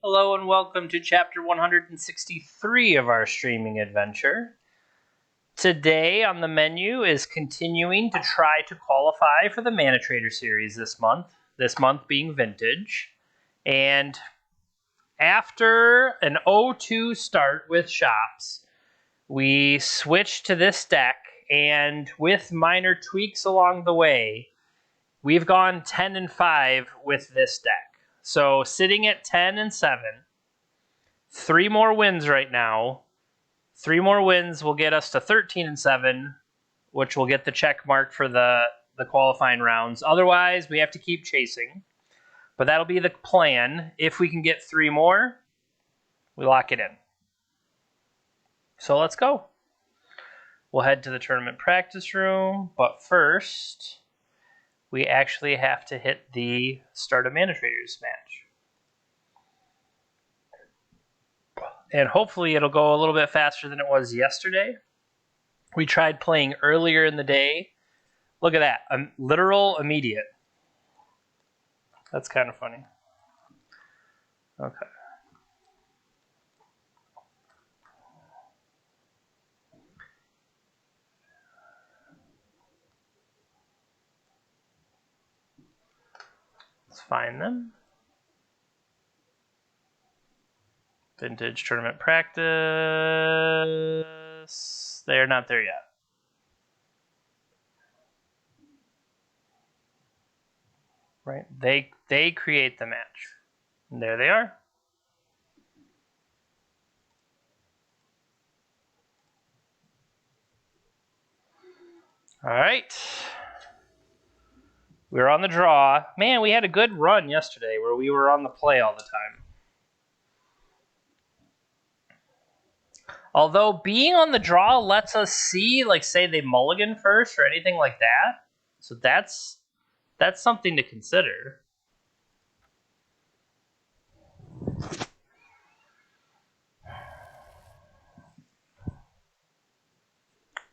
Hello and welcome to chapter 163 of our streaming adventure. Today on the menu is continuing to try to qualify for the ManaTraders series this month being Vintage. And after an 0-2 start with shops, we switched to this deck, and with minor tweaks along the way, we've gone 10-5 with this deck. So sitting at 10-7, 3 more wins right now. 3 more wins will get us to 13-7, which will get the check mark for the qualifying rounds. Otherwise, we have to keep chasing. But that'll be the plan. If we can get 3 more, we lock it in. So let's go. We'll head to the tournament practice room, but first, we actually have to hit the start of ManaTraders match. And hopefully it'll go a little bit faster than it was yesterday. We tried playing earlier in the day. Look at that, literal immediate. That's kind of funny. Okay. Let's find them. Vintage tournament practice. They're not there yet. Right? They create the match. And there they are. All right. We're on the draw. Man, we had a good run yesterday where we were on the play all the time. Although being on the draw lets us see, like, say they mulligan first or anything like that. So that's something to consider.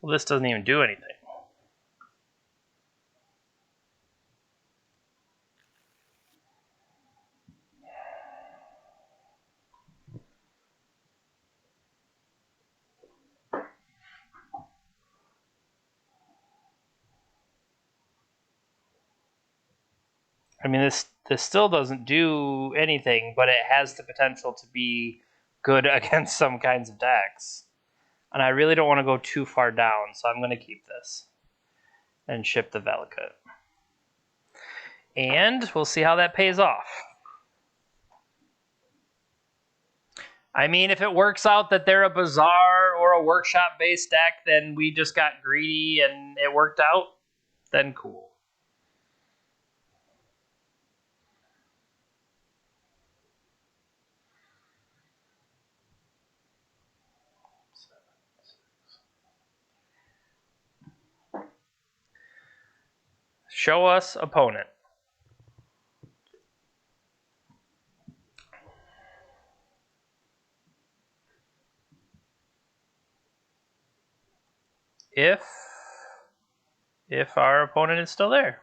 Well, this doesn't even do anything. I mean, this still doesn't do anything, but it has the potential to be good against some kinds of decks. And I really don't want to go too far down, so I'm going to keep this and ship the Valakut. And we'll see how that pays off. I mean, if it works out that they're a Bazaar or a Workshop-based deck, then we just got greedy and it worked out, then cool. Show us opponent. If our opponent is still there.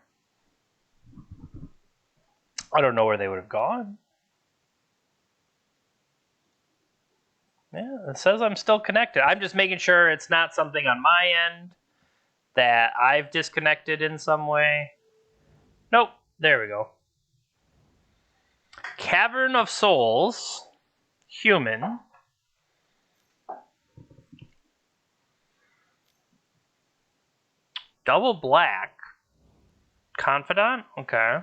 I don't know where they would have gone. Yeah, it says I'm still connected. I'm just making sure it's not something on my end that I've disconnected in some way. Nope, there we go. Cavern of Souls, human. Double black. Confidant? Okay.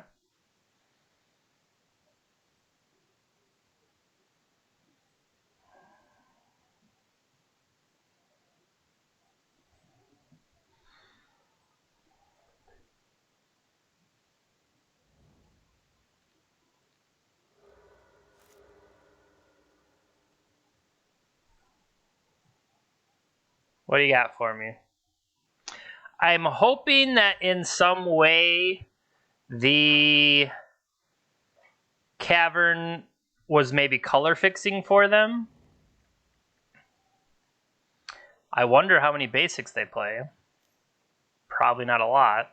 What do you got for me? I'm hoping that in some way the cavern was maybe color fixing for them. I wonder how many basics they play. Probably not a lot.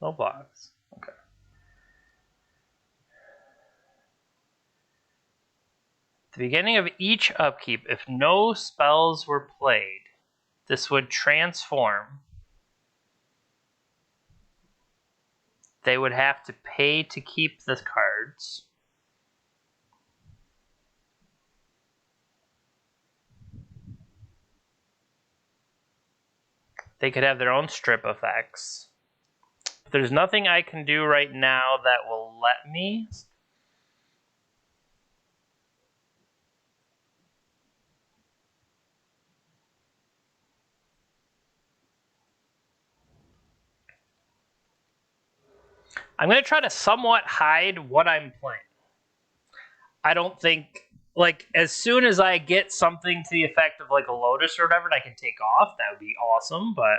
No blocks. Okay. At the beginning of each upkeep, if no spells were played, this would transform. They would have to pay to keep the cards. They could have their own strip effects. There's nothing I can do right now that will let me. I'm going to try to somewhat hide what I'm playing. I don't think, like, as soon as I get something to the effect of, like, a Lotus or whatever, and I can take off, that would be awesome, but...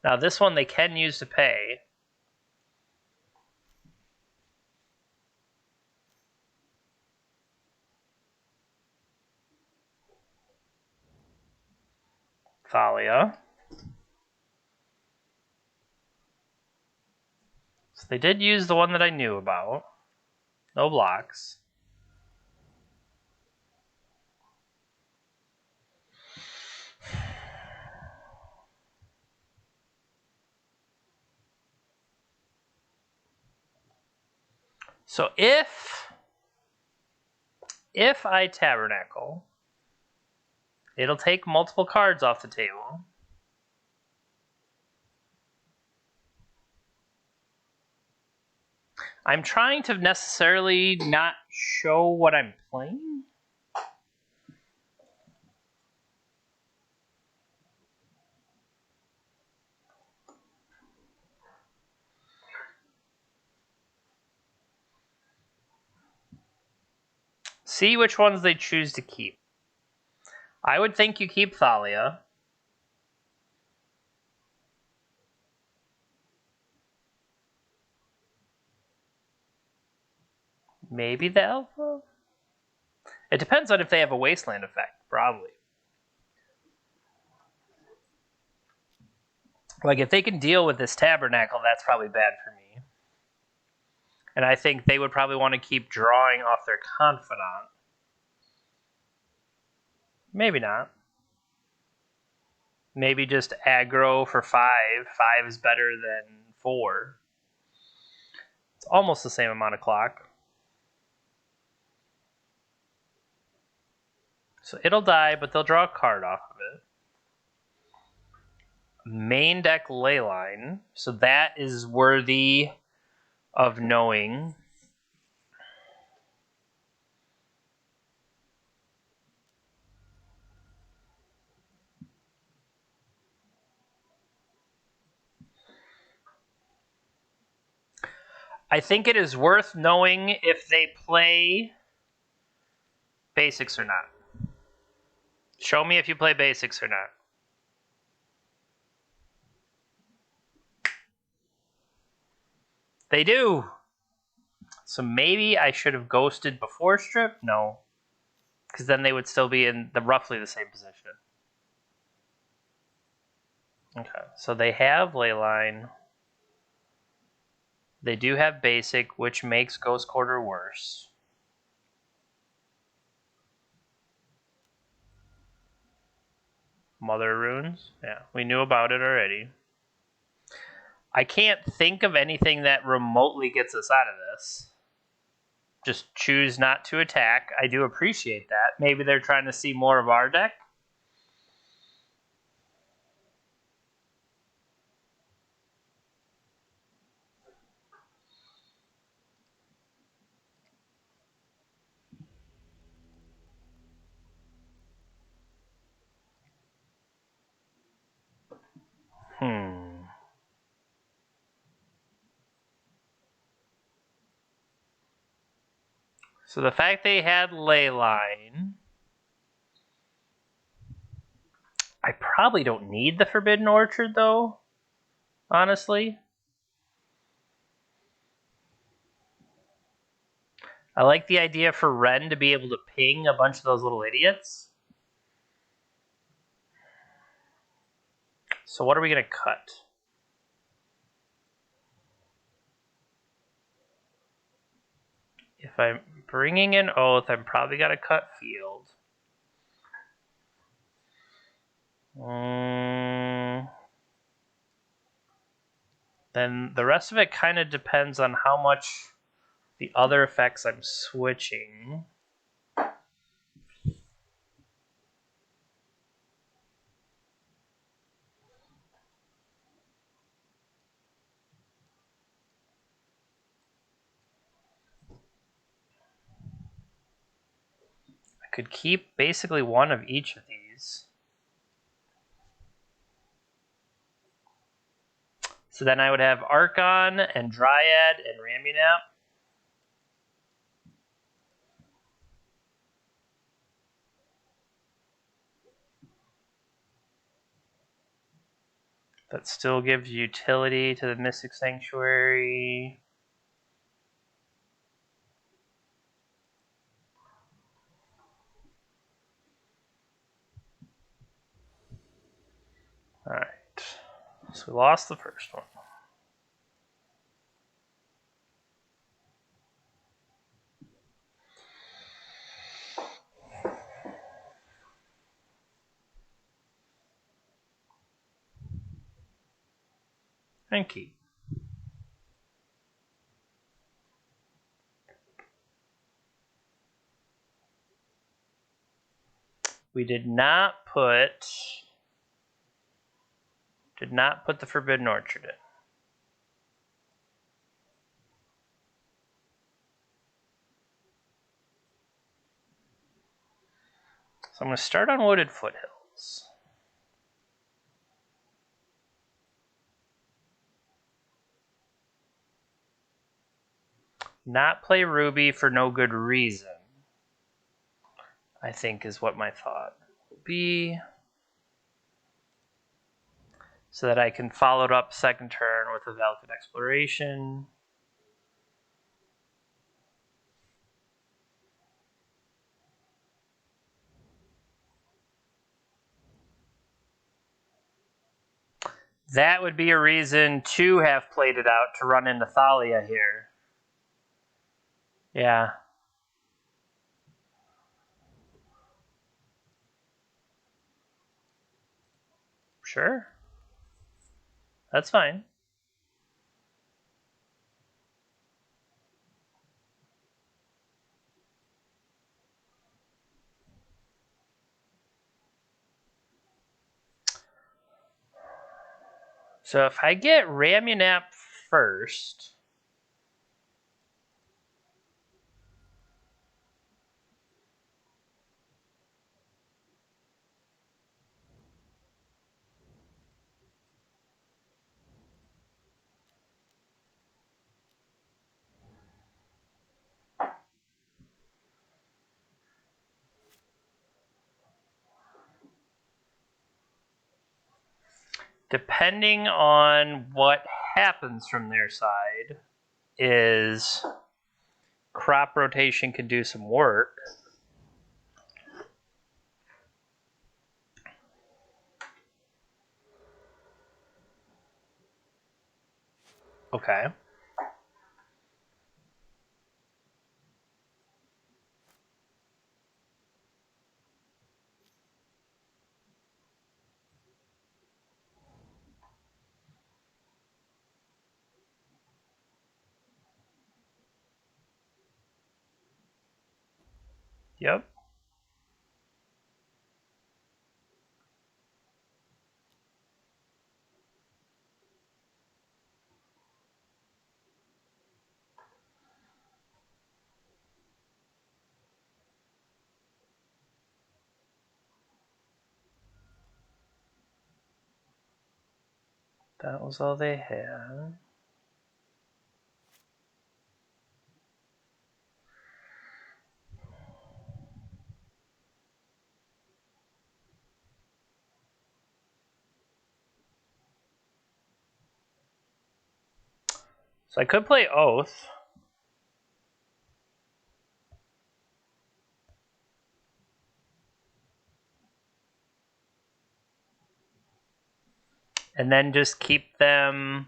Now, this one they can use to pay. Thalia. So they did use the one that I knew about. No blocks. So if I Tabernacle, it'll take multiple cards off the table. I'm trying to necessarily not show what I'm playing. See which ones they choose to keep. I would think you keep Thalia. Maybe the Alpha? It depends on if they have a Wasteland effect, probably. Like, if they can deal with this Tabernacle, that's probably bad for me. And I think they would probably want to keep drawing off their Confidant. Maybe not. Maybe just aggro for 5. 5 is better than 4. It's almost the same amount of clock. So it'll die, but they'll draw a card off of it. Main deck Leyline. So that is worthy of knowing. I think it is worth knowing if they play basics or not. Show me if you play basics or not. They do. So maybe I should have ghosted before strip? No. Because then they would still be in roughly the same position. Okay, so they have Leyline. They do have basic, which makes Ghost Quarter worse. Mother Runes? Yeah, we knew about it already. I can't think of anything that remotely gets us out of this. Just choose not to attack. I do appreciate that. Maybe they're trying to see more of our deck. So the fact they had Leyline, I probably don't need the Forbidden Orchard, though, honestly. I like the idea for Ren to be able to ping a bunch of those little idiots. So what are we going to cut? If I'm bringing in oath, I'm probably got to cut field. Then the rest of it kind of depends on how much the other effects I'm switching. I could keep basically one of each of these. So then I would have Archon and Dryad and Ramunap. That still gives utility to the Mystic Sanctuary. Alright. So we lost the first one. And keep. We did not put the Forbidden Orchard in. So I'm going to start on Wooded Foothills. Not play Ruby for no good reason, I think is what my thought will be. So that I can follow it up second turn with a Velvet Exploration. That would be a reason to have played it out to run into Thalia here. Yeah. Sure. That's fine. So if I get Ramunap first, depending on what happens from their side, is crop rotation can do some work. Okay. Yep. That was all they had. So I could play Oath. and then just keep them.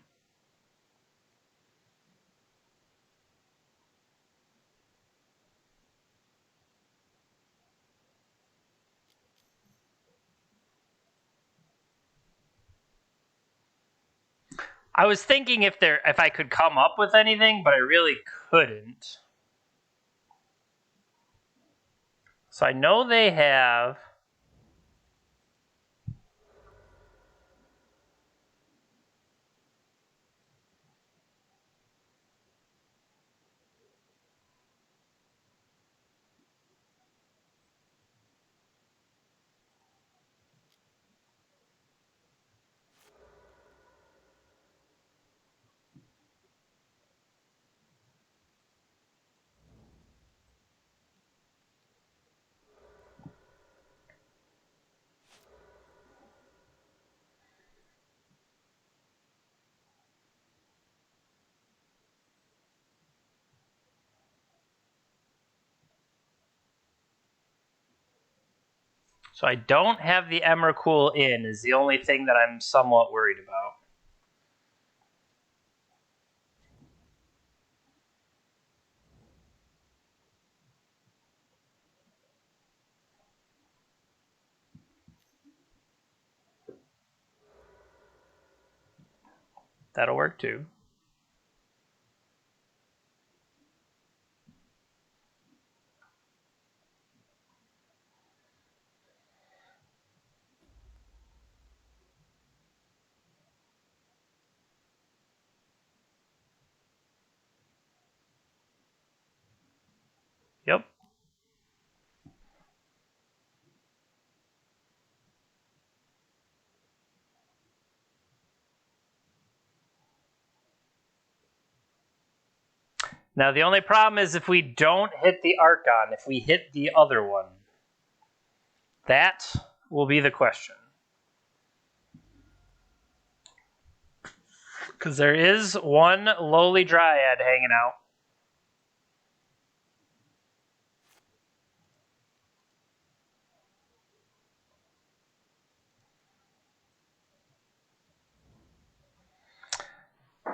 I was thinking if I could come up with anything, but I really couldn't. So I know they have. So I don't have the Emrakul in is the only thing that I'm somewhat worried about. That'll work too. Yep. Now the only problem is if we don't hit the Archon, if we hit the other one. That will be the question. Because there is one lowly Dryad hanging out.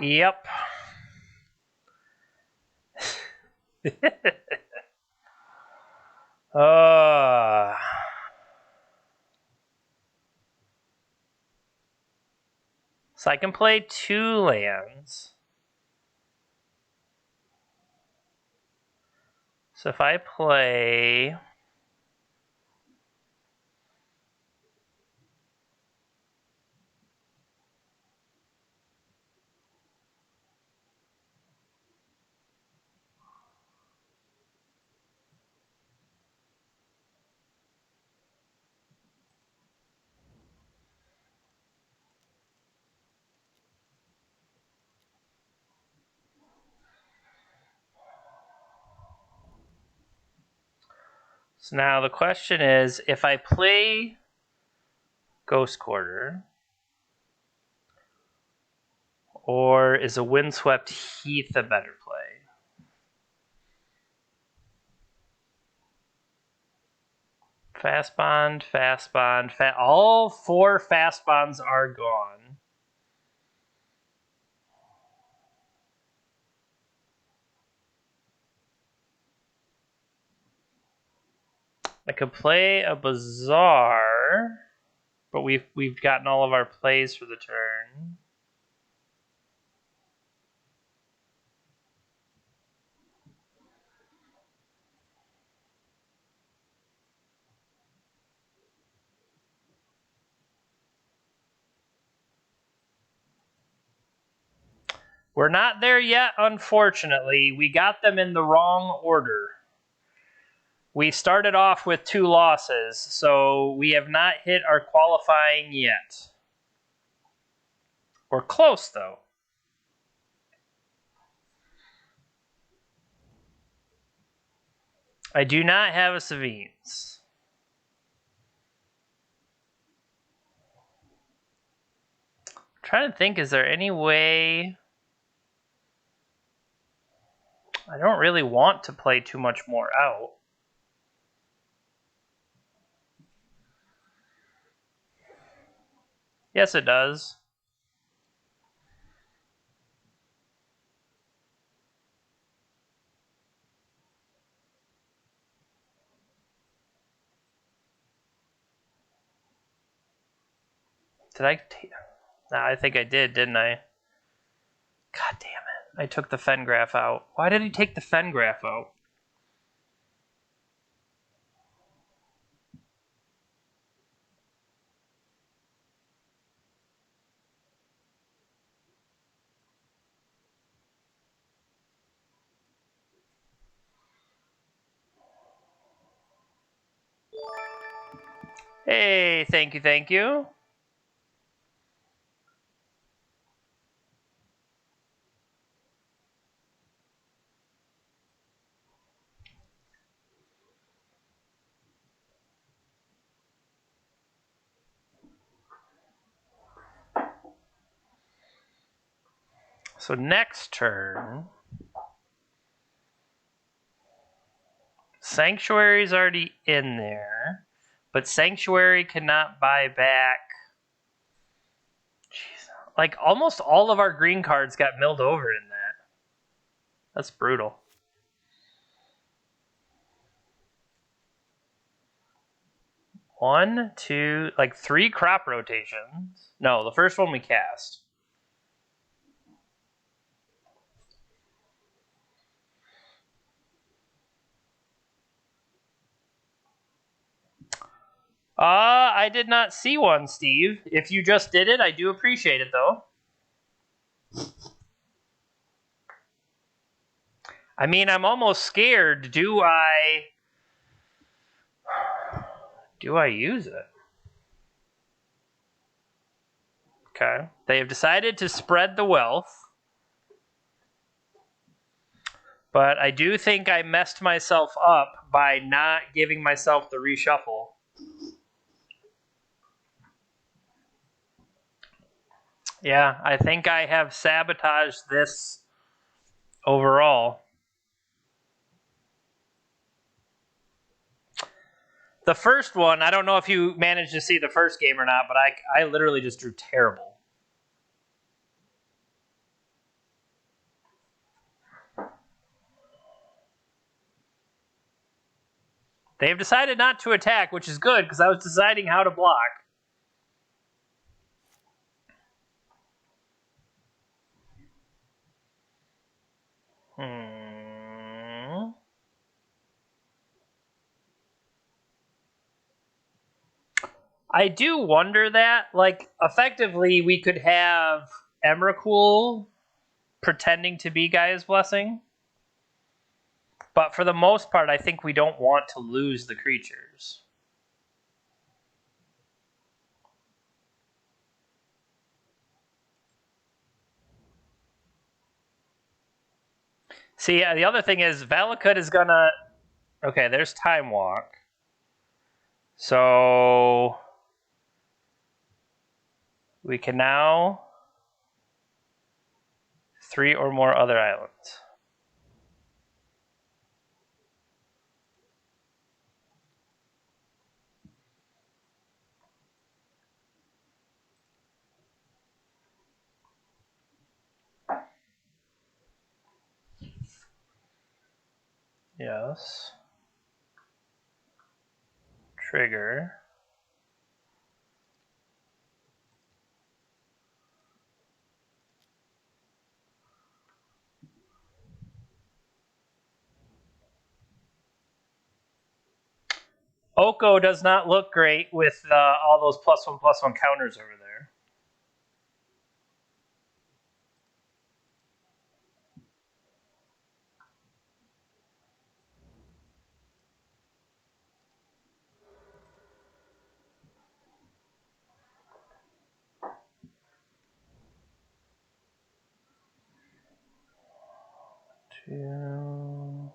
Yep. So I can play 2 lands. So if I play... So now the question is, if I play Ghost Quarter, or is a Windswept Heath a better play? Fast bond, all 4 fast bonds are gone. I could play a Bazaar, but we've gotten all of our plays for the turn. We're not there yet, unfortunately. We got them in the wrong order. We started off with 2 losses, so we have not hit our qualifying yet. We're close, though. I do not have a Savines. I'm trying to think, is there any way... I don't really want to play too much more out. Yes, it does. Did I? Nah, I think I did, didn't I? God damn it. I took the Fen graph out. Why did he take the Fen graph out? Hey, thank you, thank you. So next turn, Sanctuary's already in there, but Sanctuary cannot buy back. Jeez. Like, almost all of our green cards got milled over in that. That's brutal. One, two, like 3 crop rotations. No, the first one we cast. I did not see one, Steve. If you just did it, I do appreciate it, though. I mean, I'm almost scared. Do I use it? Okay. They have decided to spread the wealth. But I do think I messed myself up by not giving myself the reshuffle. Yeah, I think I have sabotaged this overall. The first one, I don't know if you managed to see the first game or not, but I literally just drew terrible. They've decided not to attack, which is good, because I was deciding how to block. I do wonder that, like, effectively, we could have Emrakul pretending to be Gaia's Blessing. But for the most part, I think we don't want to lose the creatures. See, the other thing is, Valakut is gonna... Okay, there's Time Walk. So... we can now... 3 or more other islands. Yes. Trigger. Oko does not look great with all those +1/+1 counters over there. Two...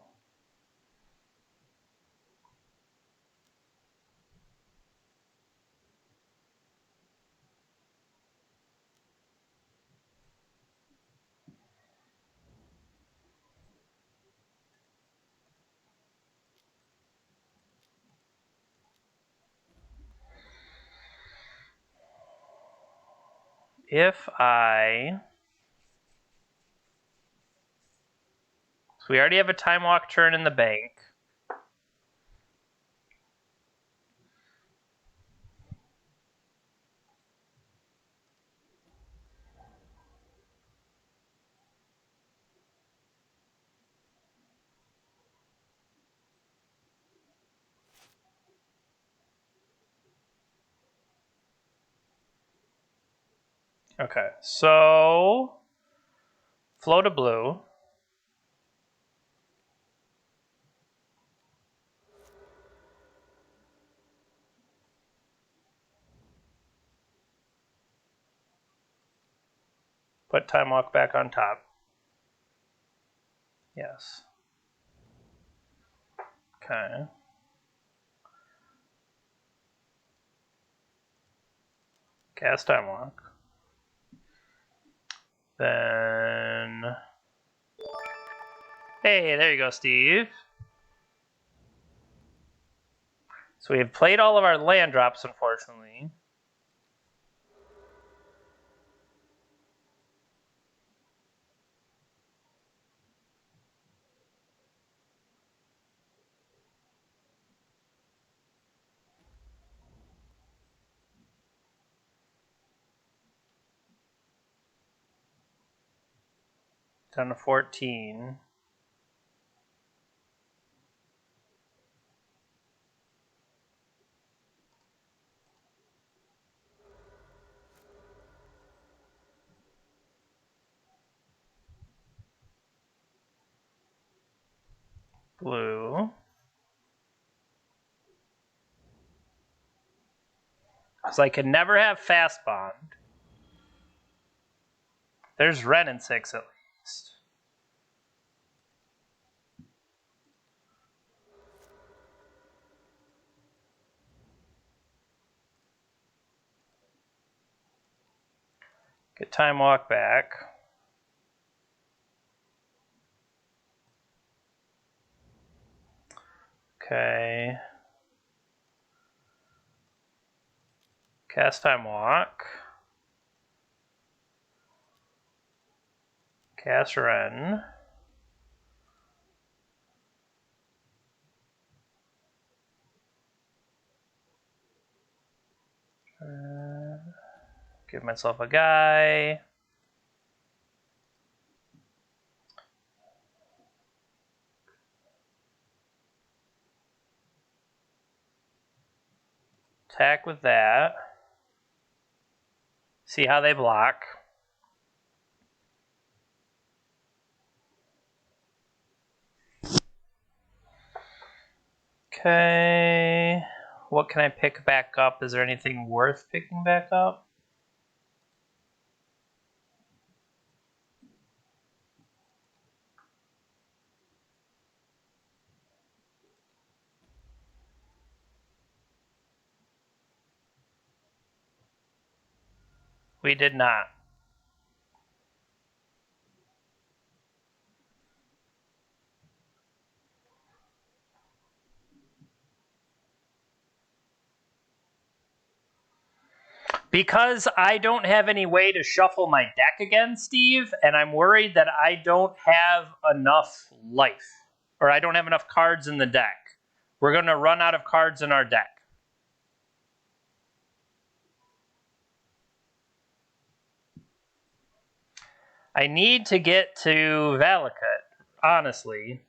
If I... So we already have a Time Walk turn in the bank. Okay, so flow to blue. Put time walk back on top. Yes. Okay. Cast time walk. Then, hey, there you go, Steve. So we have played all of our land drops, unfortunately. Down to 14. Blue. So I can never have fast bond. There's red in 6 at least. Get time walk back. Okay. Cast time walk. Cast Ren. Give myself a guy. Attack with that. See how they block. Okay. What can I pick back up? Is there anything worth picking back up? We did not. Because I don't have any way to shuffle my deck again, Steve, and I'm worried that I don't have enough life, or I don't have enough cards in the deck. We're going to run out of cards in our deck. I need to get to Valakut, honestly.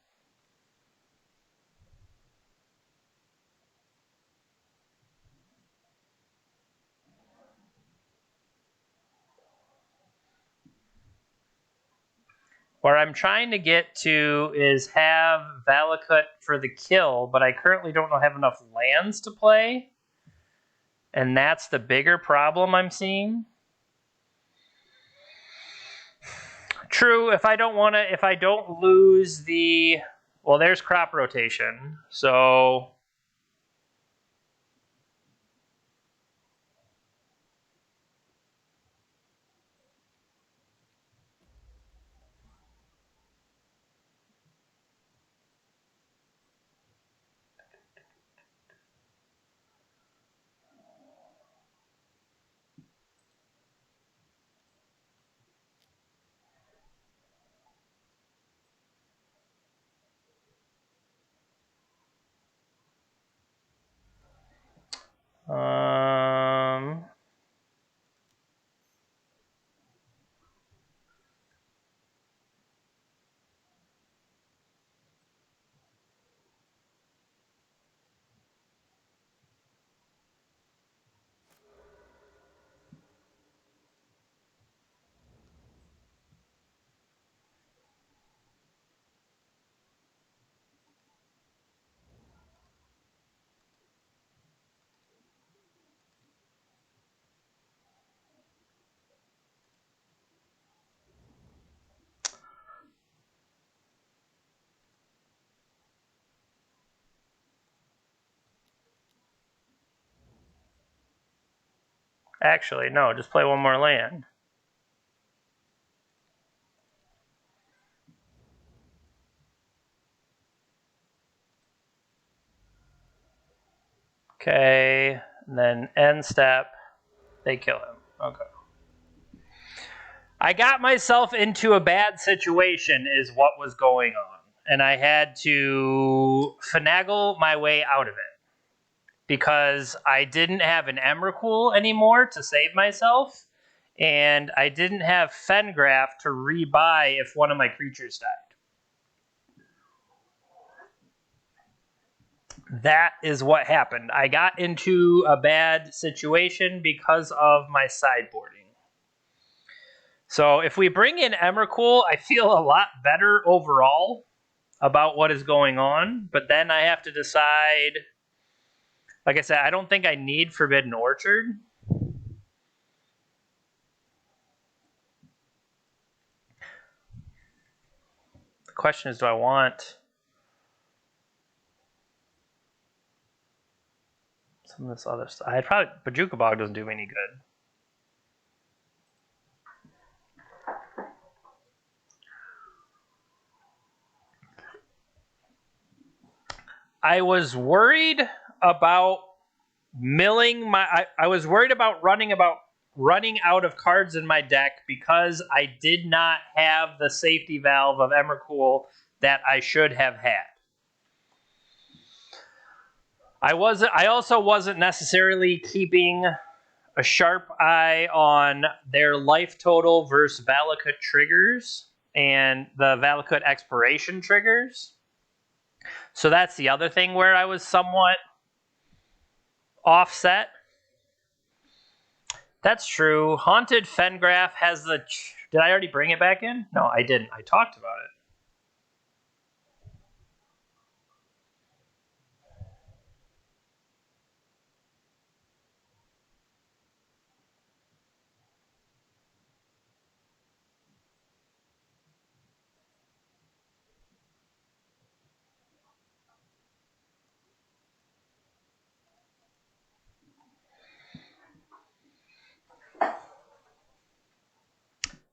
Where I'm trying to get to is have Valakut for the kill, but I currently don't have enough lands to play. And that's the bigger problem I'm seeing. True, if I don't lose the, well, there's crop rotation. So Actually, no, just play one more land. Okay, and then end step, they kill him. Okay. I got myself into a bad situation is what was going on. And I had to finagle my way out of it. Because I didn't have an Emrakul anymore to save myself. And I didn't have Fengraf to rebuy if one of my creatures died. That is what happened. I got into a bad situation because of my sideboarding. So if we bring in Emrakul, I feel a lot better overall about what is going on. But then I have to decide. Like I said, I don't think I need Forbidden Orchard. The question is, do I want some of this other stuff? I'd probably Bajuka Bog doesn't do me any good. I was worried about milling my. I was worried about running out of cards in my deck because I did not have the safety valve of Emrakul that I should have had. I also wasn't necessarily keeping a sharp eye on their life total versus Valakut triggers and the Valakut expiration triggers. So that's the other thing where I was somewhat offset. That's true. Haunted Fengraf has the... Did I already bring it back in? No, I didn't. I talked about it.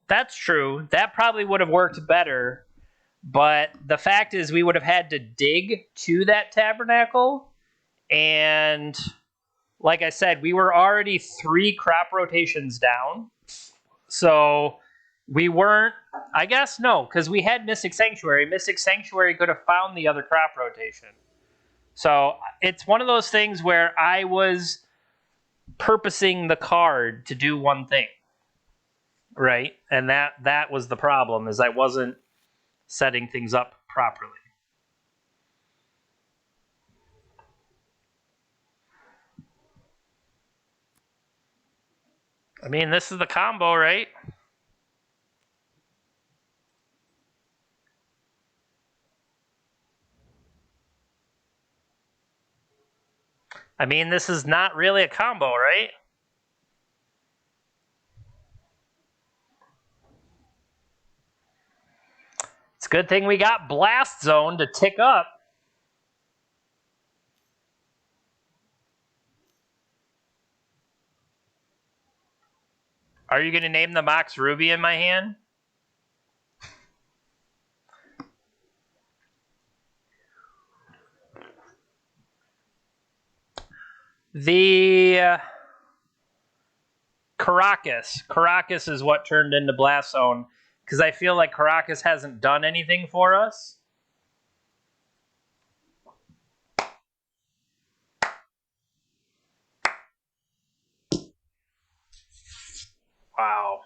That's true. That probably would have worked better. But the fact is we would have had to dig to that tabernacle. And like I said, we were already 3 crop rotations down. So we weren't... I guess no, because we had Mystic Sanctuary. Mystic Sanctuary could have found the other crop rotation. So it's one of those things where I was purposing the card to do one thing. Right? And that was the problem, is I wasn't setting things up properly. I mean, this is the combo, right? I mean, this is not really a combo, right? It's a good thing we got Blast Zone to tick up. Are you going to name the Mox Ruby in my hand? The Caracas. Caracas is what turned into Blast Zone, because I feel like Caracas hasn't done anything for us. Wow.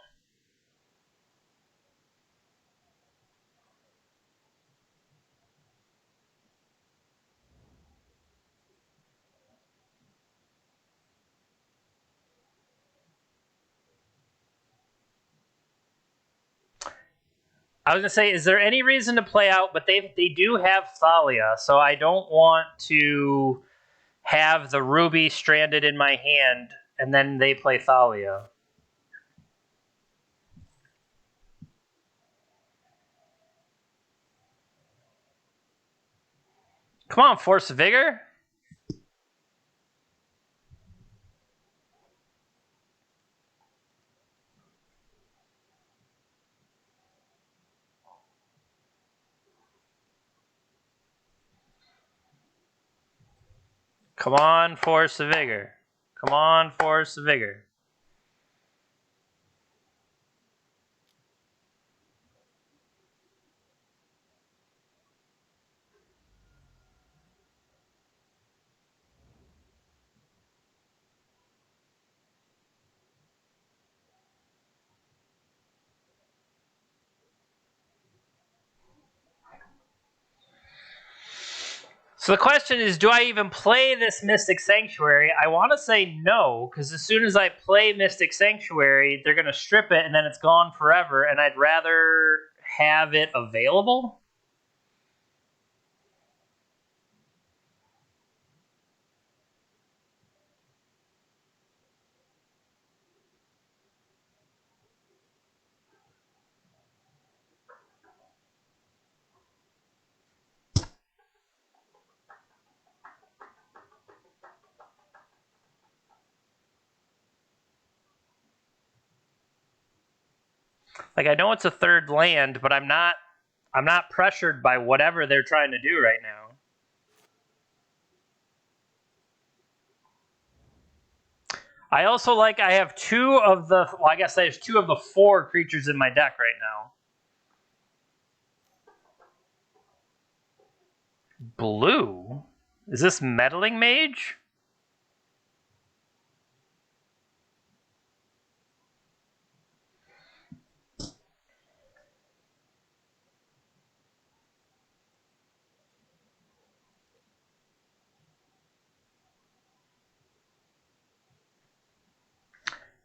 I was going to say, is there any reason to play out? But they do have Thalia, so I don't want to have the Ruby stranded in my hand, and then they play Thalia. Come on, Force of Vigor. Come on, Force of Vigor. Come on, Force of Vigor. So the question is, do I even play this Mystic Sanctuary? I want to say no, because as soon as I play Mystic Sanctuary, they're going to strip it, and then it's gone forever, and I'd rather have it available. Like, I know it's a third land, but I'm not pressured by whatever they're trying to do right now. I also I have two of the, well, I guess there's two of the 4 creatures in my deck right now. Blue? Is this Meddling Mage?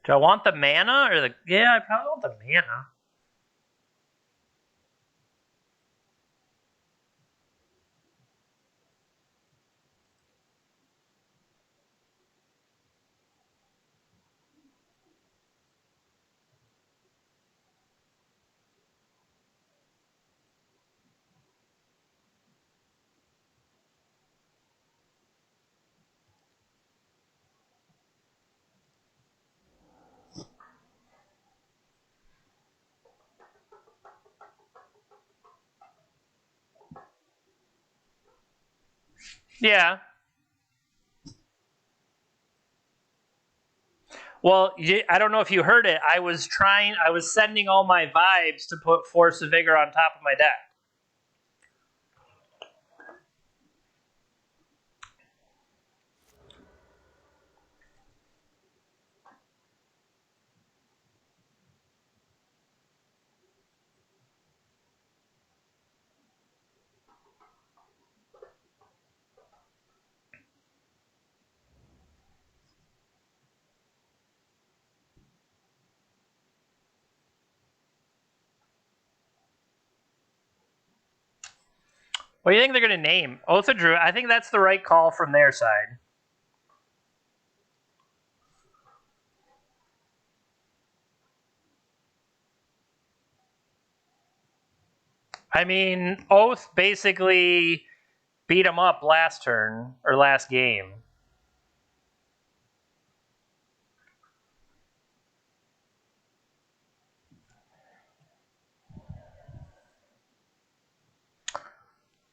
Do I want the mana or the... Yeah, I probably want the mana. Yeah. Well, I don't know if you heard it. I was sending all my vibes to put Force of Vigor on top of my deck. What do you think they're going to name? Oath of Druid. I think that's the right call from their side. I mean, Oath basically beat him up last turn, or last game.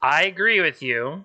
I agree with you.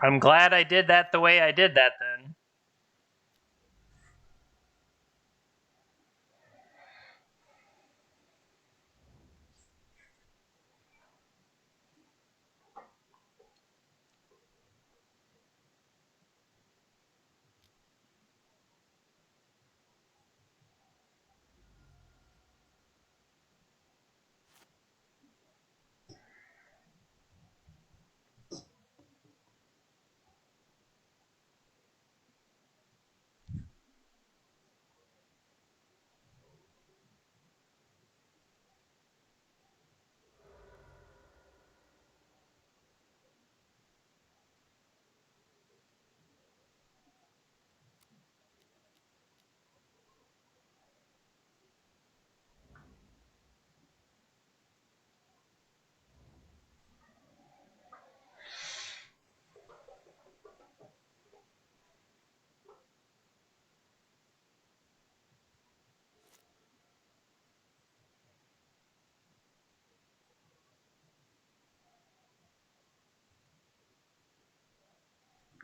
I'm glad I did that the way I did that then.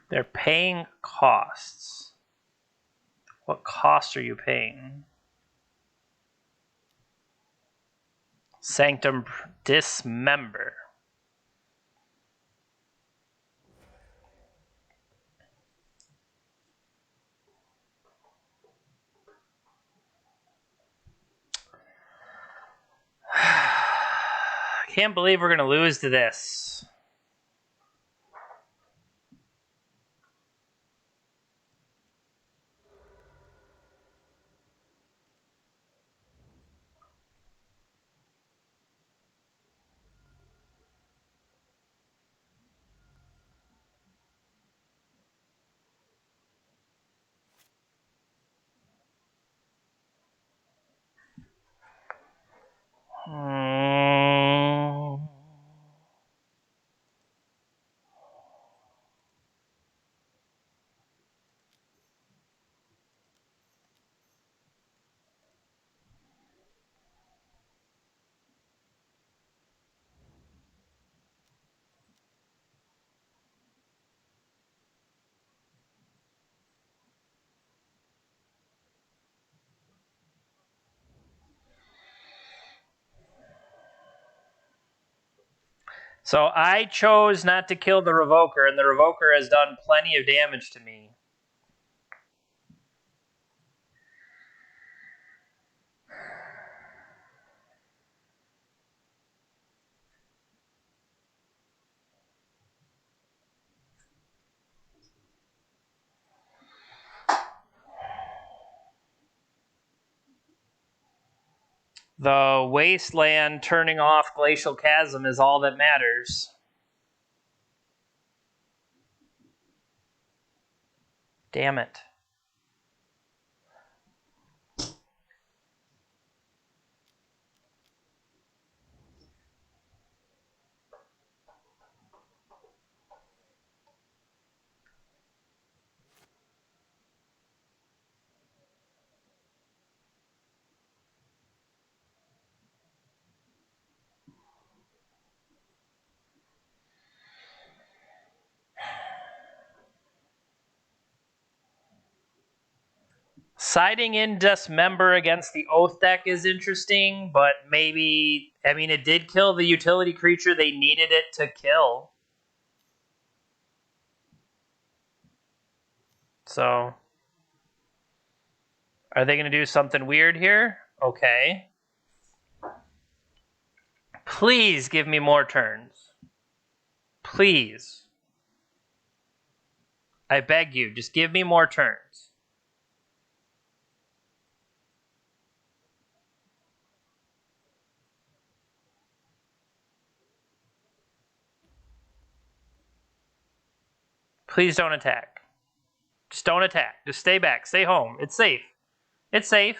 They're paying costs. What costs are you paying? Sanctum dismember. I can't believe we're going to lose to this. So I chose not to kill the Revoker, and the Revoker has done plenty of damage to me. The Wasteland turning off Glacial Chasm is all that matters. Damn it. Siding in Dismember against the Oath deck is interesting, but maybe... I mean, it did kill the utility creature they needed it to kill. So... Are they going to do something weird here? Okay. Please give me more turns. Please. I beg you, just give me more turns. Please don't attack. Just don't attack. Just stay back. Stay home. It's safe. It's safe.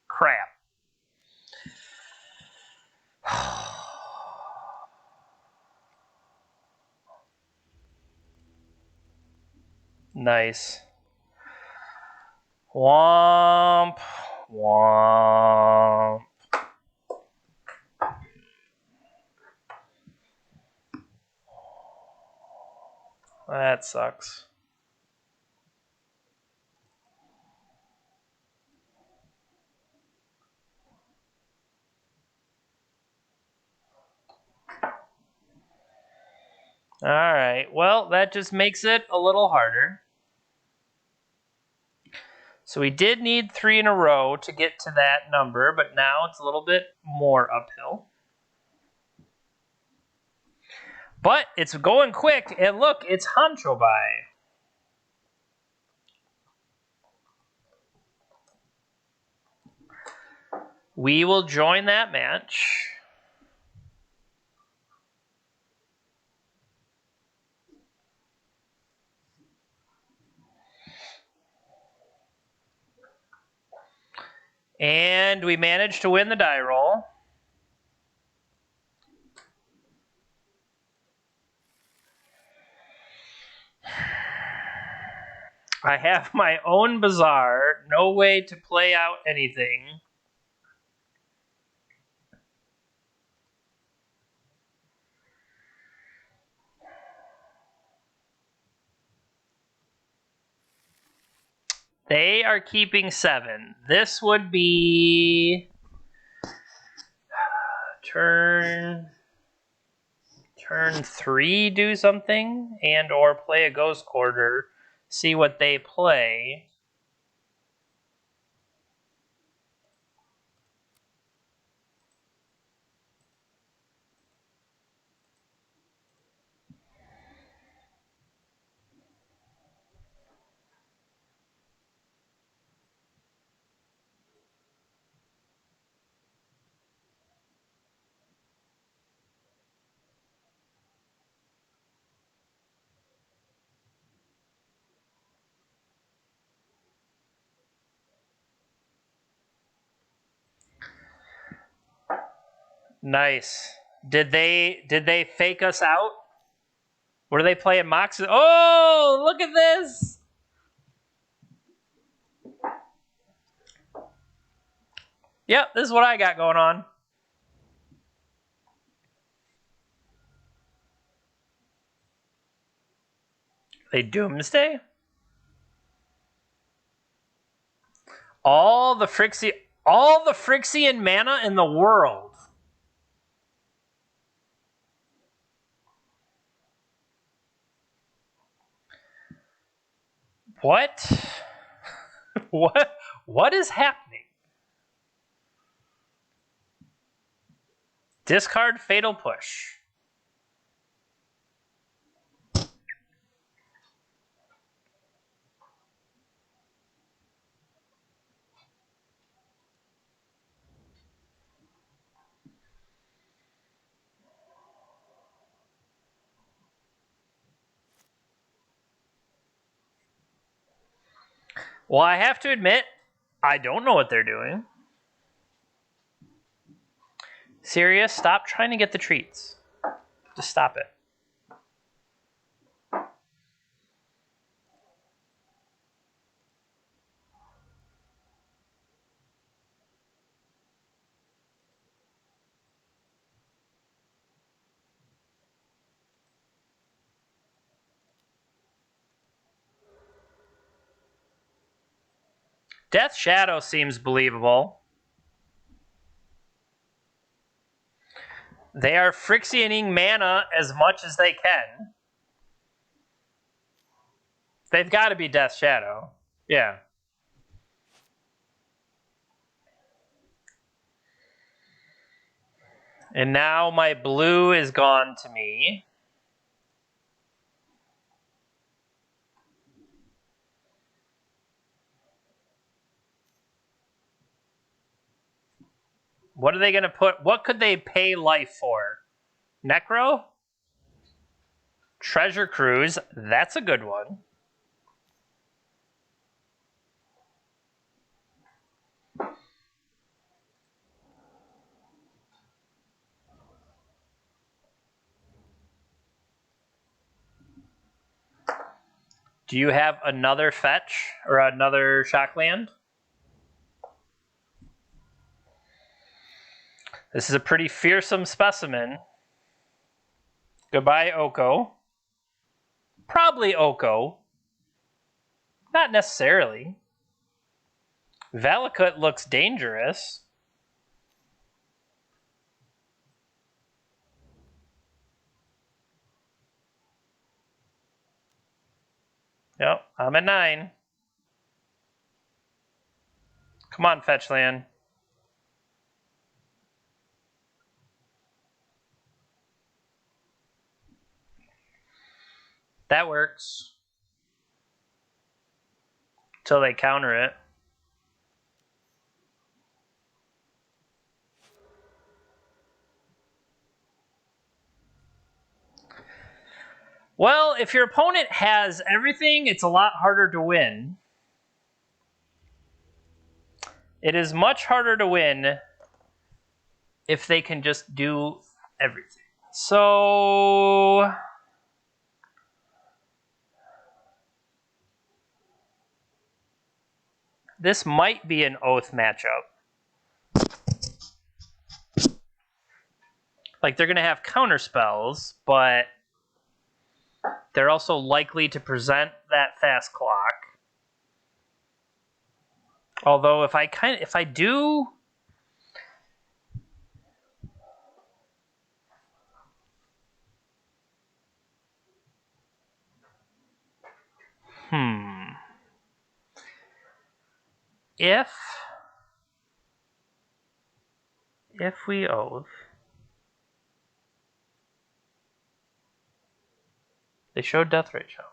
Crap. Nice. Womp. Womp. That sucks. Alright, well, that just makes it a little harder. So we did need 3 in a row to get to that number, but now it's a little bit more uphill. But it's going quick, and look, it's Honcho Bai. We will join that match. And we managed to win the die roll. I have my own bazaar, no way to play out anything. They are keeping 7. This would be turn 3, do something, and or play a ghost quarter, see what they play. Nice. Did they fake us out? Were they playing Mox? Oh, look at this! Yep, this is what I got going on. They Doomsday? All the Phyrexian mana in the world. What? What is happening? Discard Fatal Push. Well, I have to admit, I don't know what they're doing. Serious, stop trying to get the treats. Just stop it. Death Shadow seems believable. They are Phyrexianing mana as much as they can. They've got to be Death Shadow. Yeah. And now my blue is gone to me. What are they going to put? What could they pay life for? Necro? Treasure Cruise. That's a good one. Do you have another fetch or another shockland? This is a pretty fearsome specimen. Goodbye, Oko. Probably Oko. Not necessarily. Valakut looks dangerous. Yep, I'm at 9. Come on, fetch land. That works. Till they counter it. Well, if your opponent has everything, it's a lot harder to win. It is much harder to win if they can just do everything. So this might be an Oath matchup. Like, they're going to have counter spells, but they're also likely to present that fast clock. Although if I do, if we oath, they showed death ratio.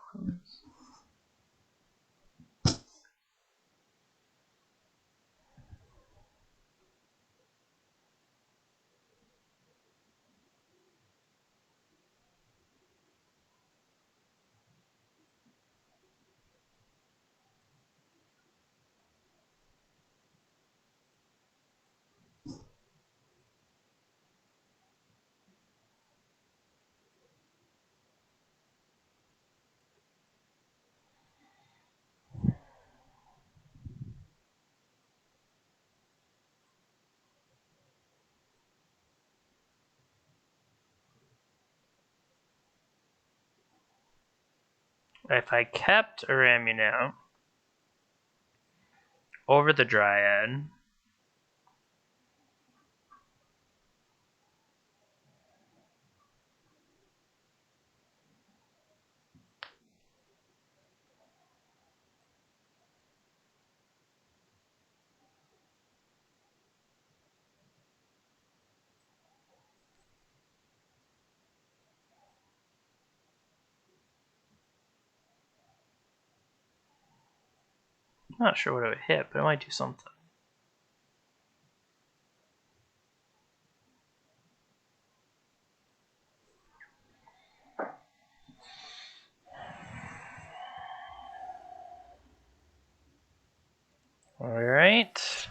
If I kept Aramuno over the Dryad, I'm not sure what it would hit, but it might do something. All right.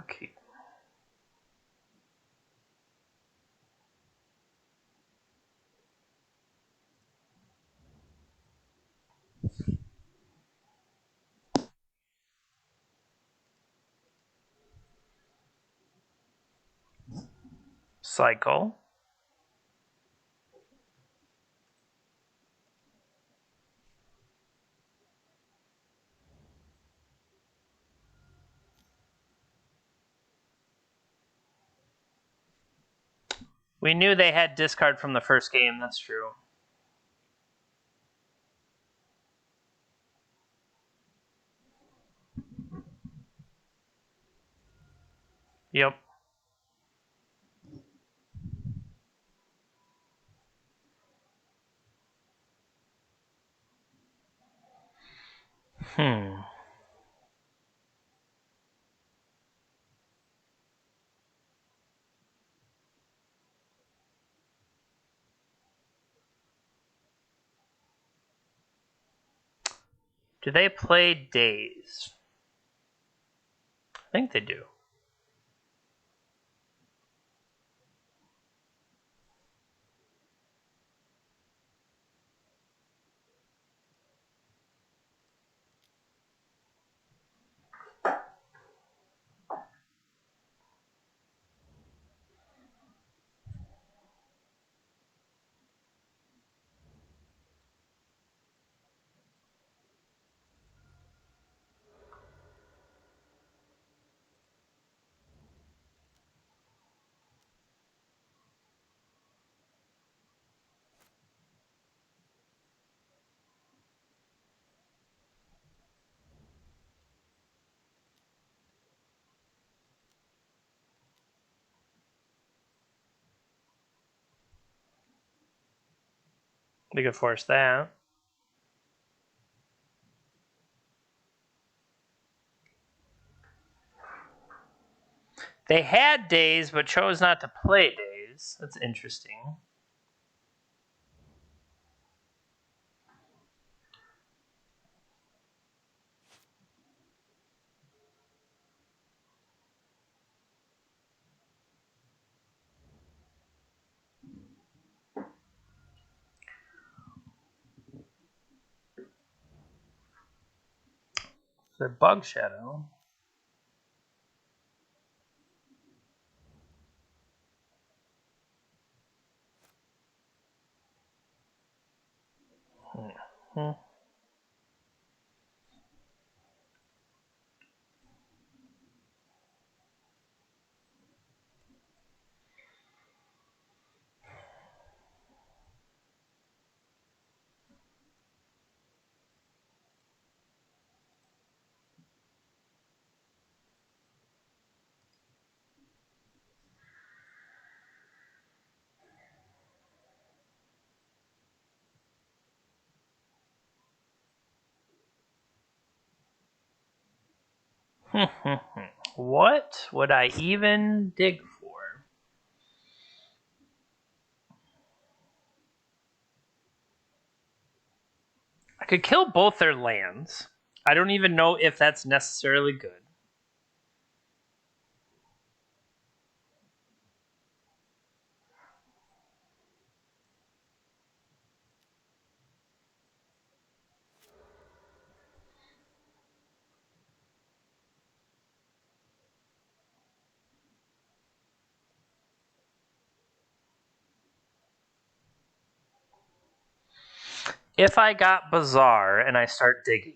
Okay. Cycle. We knew they had discard from the first game, that's true. Yep. Do they play Days? I think they do. They could force that. They had Days, but chose not to play Days. That's interesting. They're Bug Shadow. What would I even dig for? I could kill both their lands. I don't even know if that's necessarily good. If I got Bazaar and I start digging,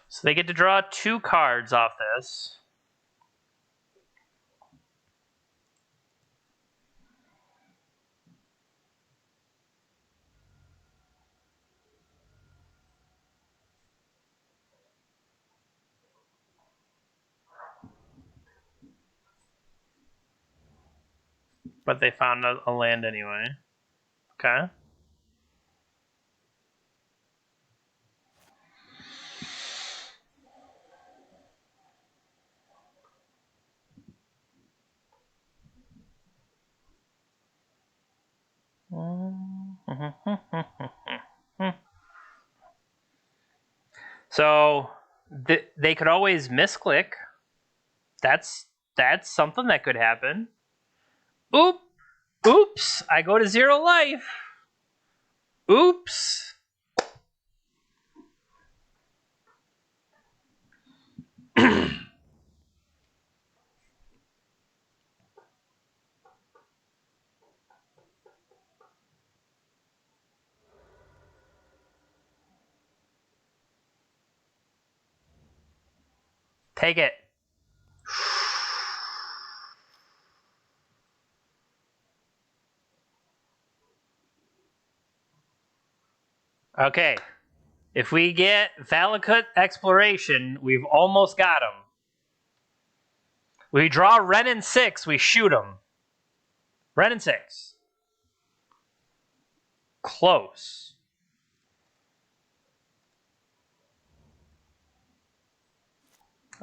so they get to draw 2 cards off this. But they found a land anyway. Okay. So they could always misclick. That's something that could happen. Oops! I go to 0 life. Oops! Take it. Okay. If we get Valakut Exploration, we've almost got him. We draw Ren and 6, we shoot him. Ren and 6. Close.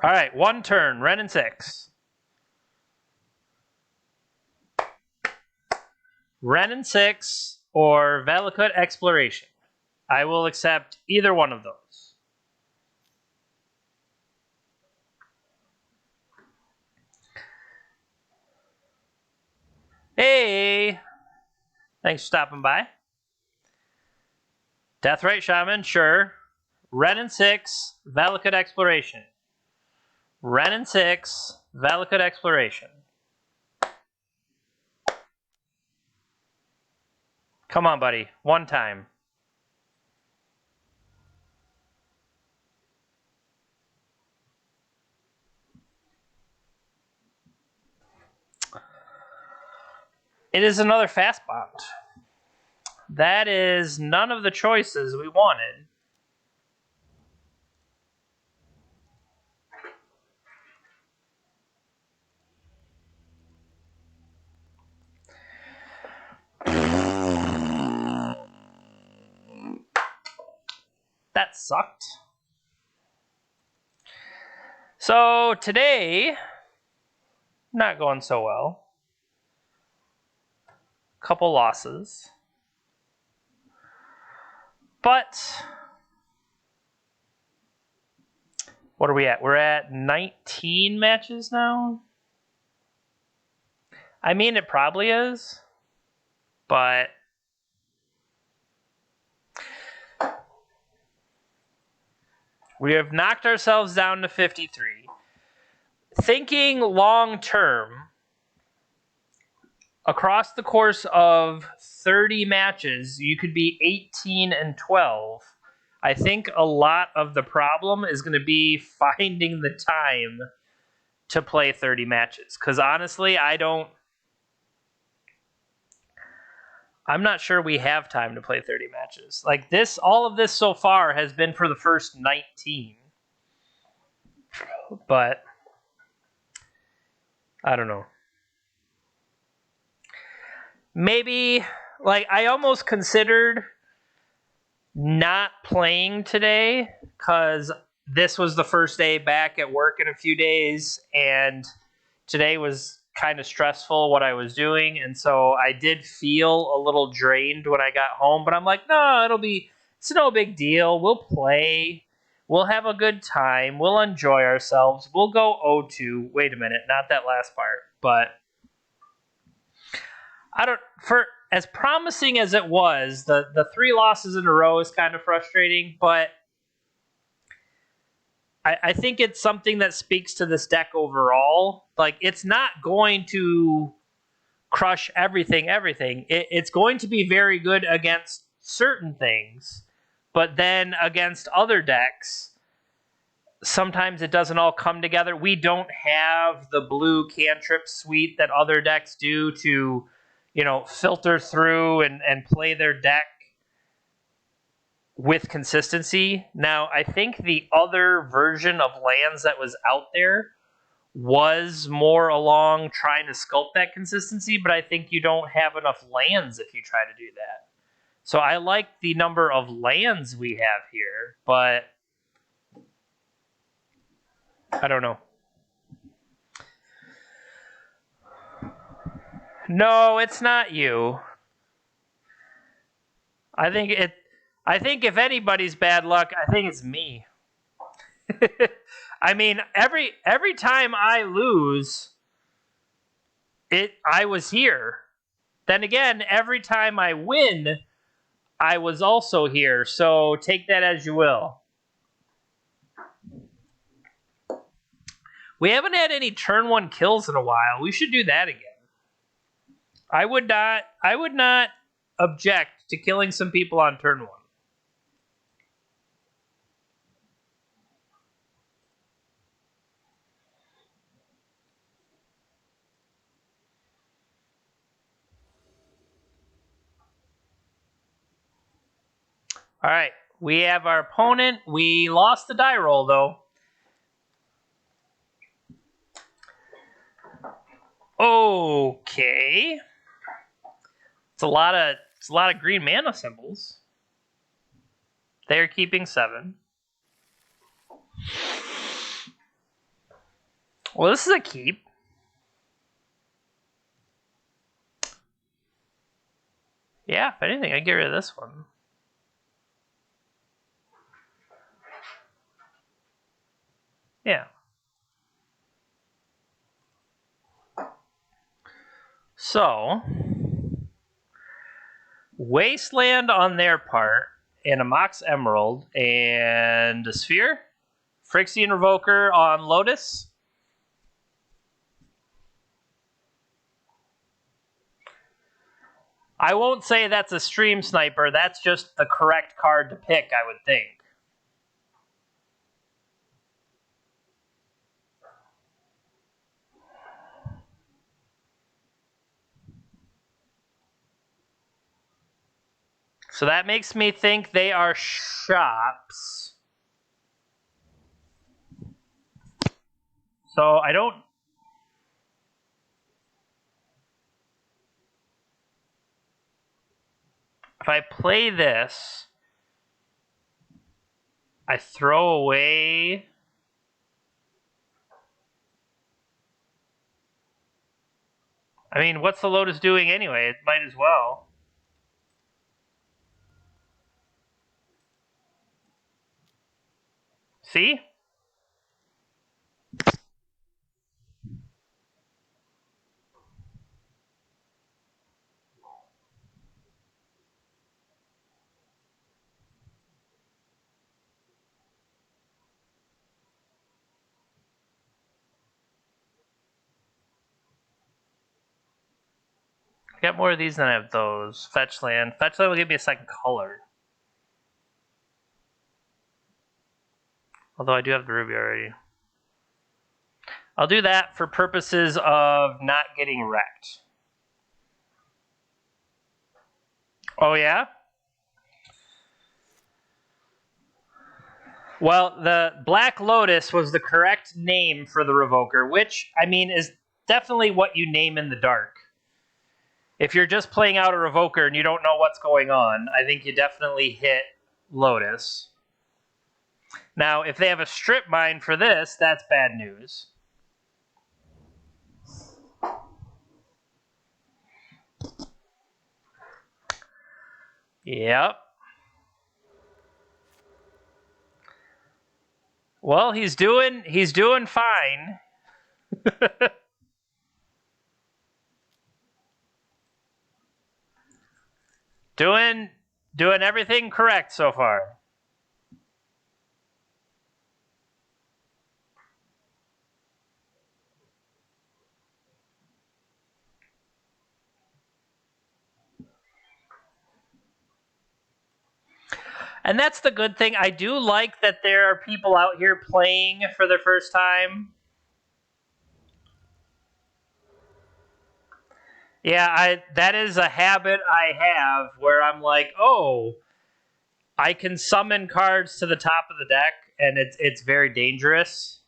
All right, 1 turn, Ren and 6. Ren and 6 or Valakut Exploration. I will accept either one of those. Hey! Thanks for stopping by. Deathrite Shaman, sure. Ren and 6, Valakut Exploration. Ren and 6, Valakut Exploration. Come on, buddy. 1 time. It is another fast bond. That is none of the choices we wanted. That sucked. So today, not going so well. couple losses. But what are we at? We're at 19 matches now. I mean, it probably is, but we have knocked ourselves down to 53. Thinking long term, across the course of 30 matches, you could be 18-12. I think a lot of the problem is going to be finding the time to play 30 matches. Because honestly, I'm not sure we have time to play 30 matches. Like this, all of this so far has been for the first 19. But I don't know. Maybe, like, I almost considered not playing today because this was the first day back at work in a few days, and today was kind of stressful what I was doing, and so I did feel a little drained when I got home, but I'm like, no, it's no big deal. We'll play. We'll have a good time. We'll enjoy ourselves. We'll go 0-2. Wait a minute, not that last part, but for as promising as it was, the 3 losses in a row is kind of frustrating, but I think it's something that speaks to this deck overall. Like, it's not going to crush everything. It's going to be very good against certain things, but then against other decks, sometimes it doesn't all come together. We don't have the blue cantrip suite that other decks do to, filter through and play their deck with consistency. Now, I think the other version of lands that was out there was more along trying to sculpt that consistency, but I think you don't have enough lands if you try to do that. So I like the number of lands we have here, but I don't know. No, it's not you. I think if anybody's bad luck, I think it's me. I mean, every time I lose, I was here. Then again, every time I win, I was also here. So take that as you will. We haven't had any turn 1 kills in a while. We should do that again. I would not object to killing some people on turn 1. All right, we have our opponent. We lost the die roll, though. Okay. It's a lot of green mana symbols. They're keeping 7. Well, this is a keep. Yeah, if anything, I'd get rid of this one. Yeah. So, Wasteland on their part, and a Mox Emerald, and a Sphere. Phyrexian Revoker on Lotus. I won't say that's a stream sniper. That's just the correct card to pick, I would think. So that makes me think they are shops. So I don't... If I play this, I throw away... I mean, what's the Lotus doing anyway? It might as well. See? I got more of these than I have those. Fetch land. Fetch land will give me a second color. Although I do have the ruby already. I'll do that for purposes of not getting wrecked. Oh, yeah? Well, the Black Lotus was the correct name for the Revoker, which, I mean, is definitely what you name in the dark. If you're just playing out a Revoker and you don't know what's going on, I think you definitely hit Lotus. Now, if they have a strip mine for this, that's bad news. Yep. Well, he's doing fine. doing everything correct so far. And that's the good thing. I do like that there are people out here playing for their first time. Yeah, that is a habit I have where I'm like, oh, I can summon cards to the top of the deck, and it's very dangerous.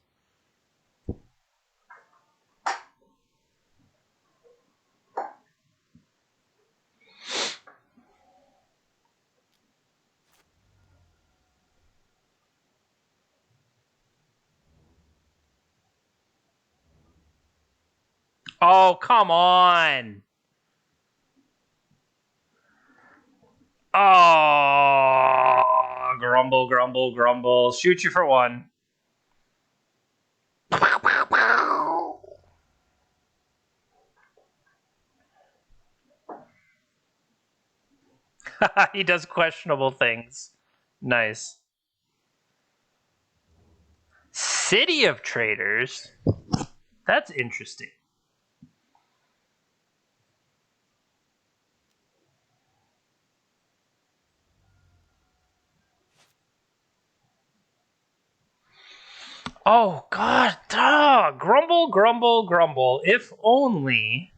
Oh, come on. Oh, grumble, grumble, grumble. Shoot you for one. He does questionable things. Nice. City of Traders? That's interesting. Oh, God. Duh. Grumble, grumble, grumble. If only.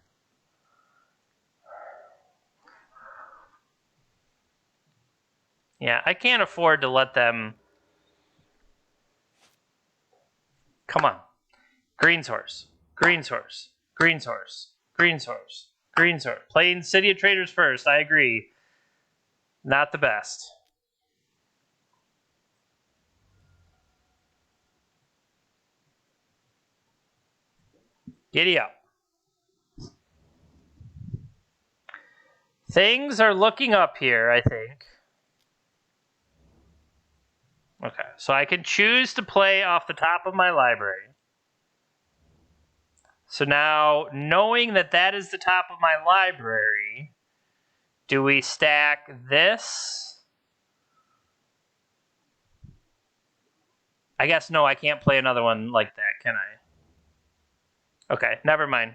Yeah, I can't afford to let them. Come on. Green source. Green source. Green source. Green source. Green source. Playing City of Traders first. I agree. Not the best. Giddy up. Things are looking up here, I think. Okay, so I can choose to play off the top of my library. So now, knowing that that is the top of my library, do we stack this? I guess no, I can't play another one like that, can I? Okay, never mind.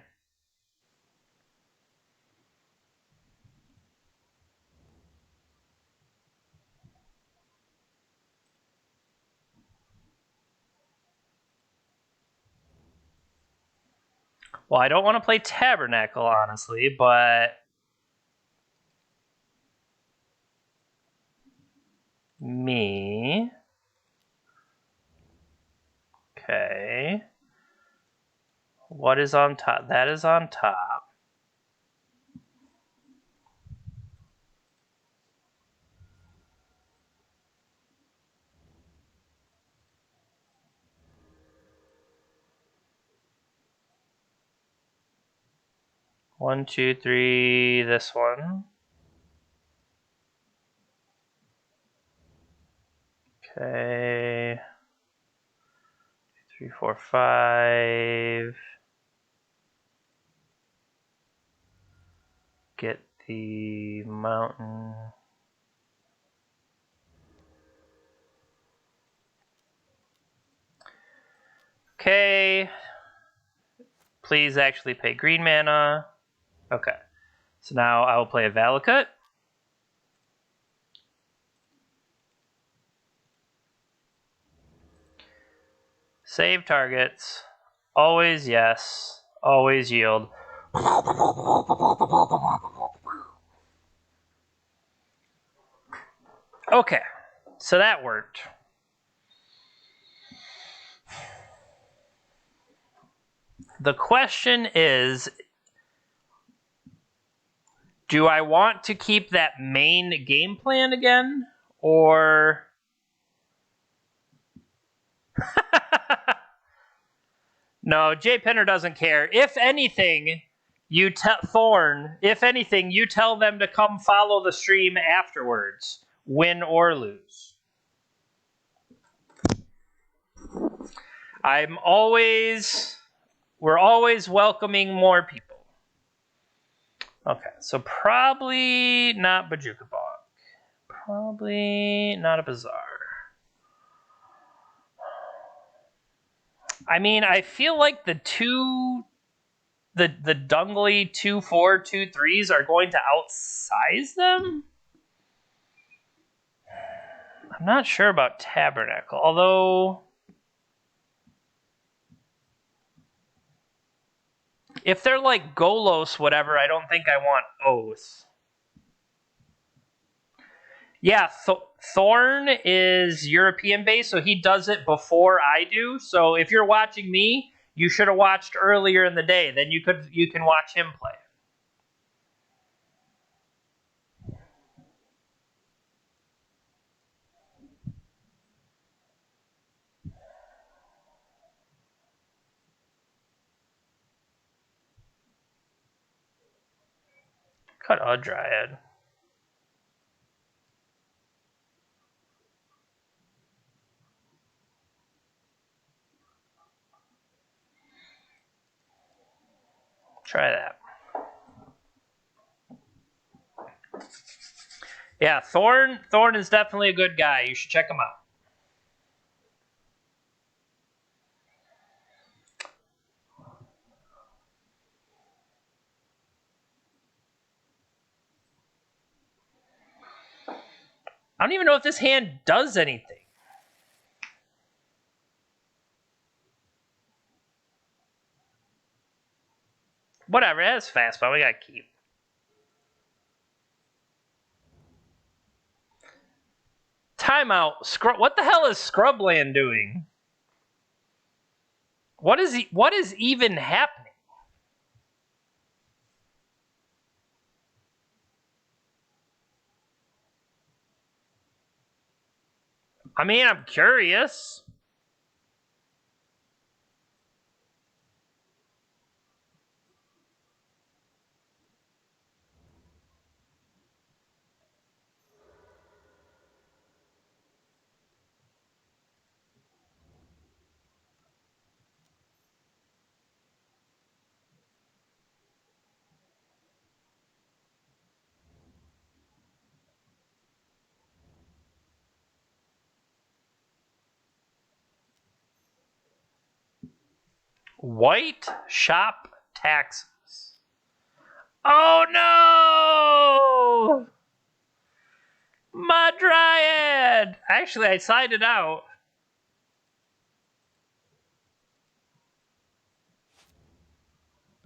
Well, I don't want to play Tabernacle, honestly, but me. Okay. What is on top? That is on top. 1, 2, 3, this one. Okay. 3, 4, 5. Get the mountain. Okay. Please actually pay green mana. Okay. So now I will play a Valakut. Save targets. Always yes. Always yield. Okay. So that worked. The question is, do I want to keep that main game plan again? Or... No, Jay Penner doesn't care. If anything, you tell Thorn, if anything, you tell them to come follow the stream afterwards, win or lose. We're always welcoming more people. Okay, so probably not Bajuka Bog. Probably not a Bazaar. I mean, I feel like the Dungly 2/4, 2/3s are going to outsize them. I'm not sure about Tabernacle, although if they're like Golos, whatever, I don't think I want Oath. Yeah, Thorn is European based, so he does it before I do. So if you're watching me, you should have watched earlier in the day. Then you can watch him play. Cut a Dryad. Try that. Yeah, Thorn is definitely a good guy. You should check him out. I don't even know if this hand does anything. Whatever, it has fastball. We gotta keep. Timeout. What the hell is Scrubland doing? What is even happening? I mean, I'm curious. White shop taxes. Oh no! My Dryad! Actually, I signed it out.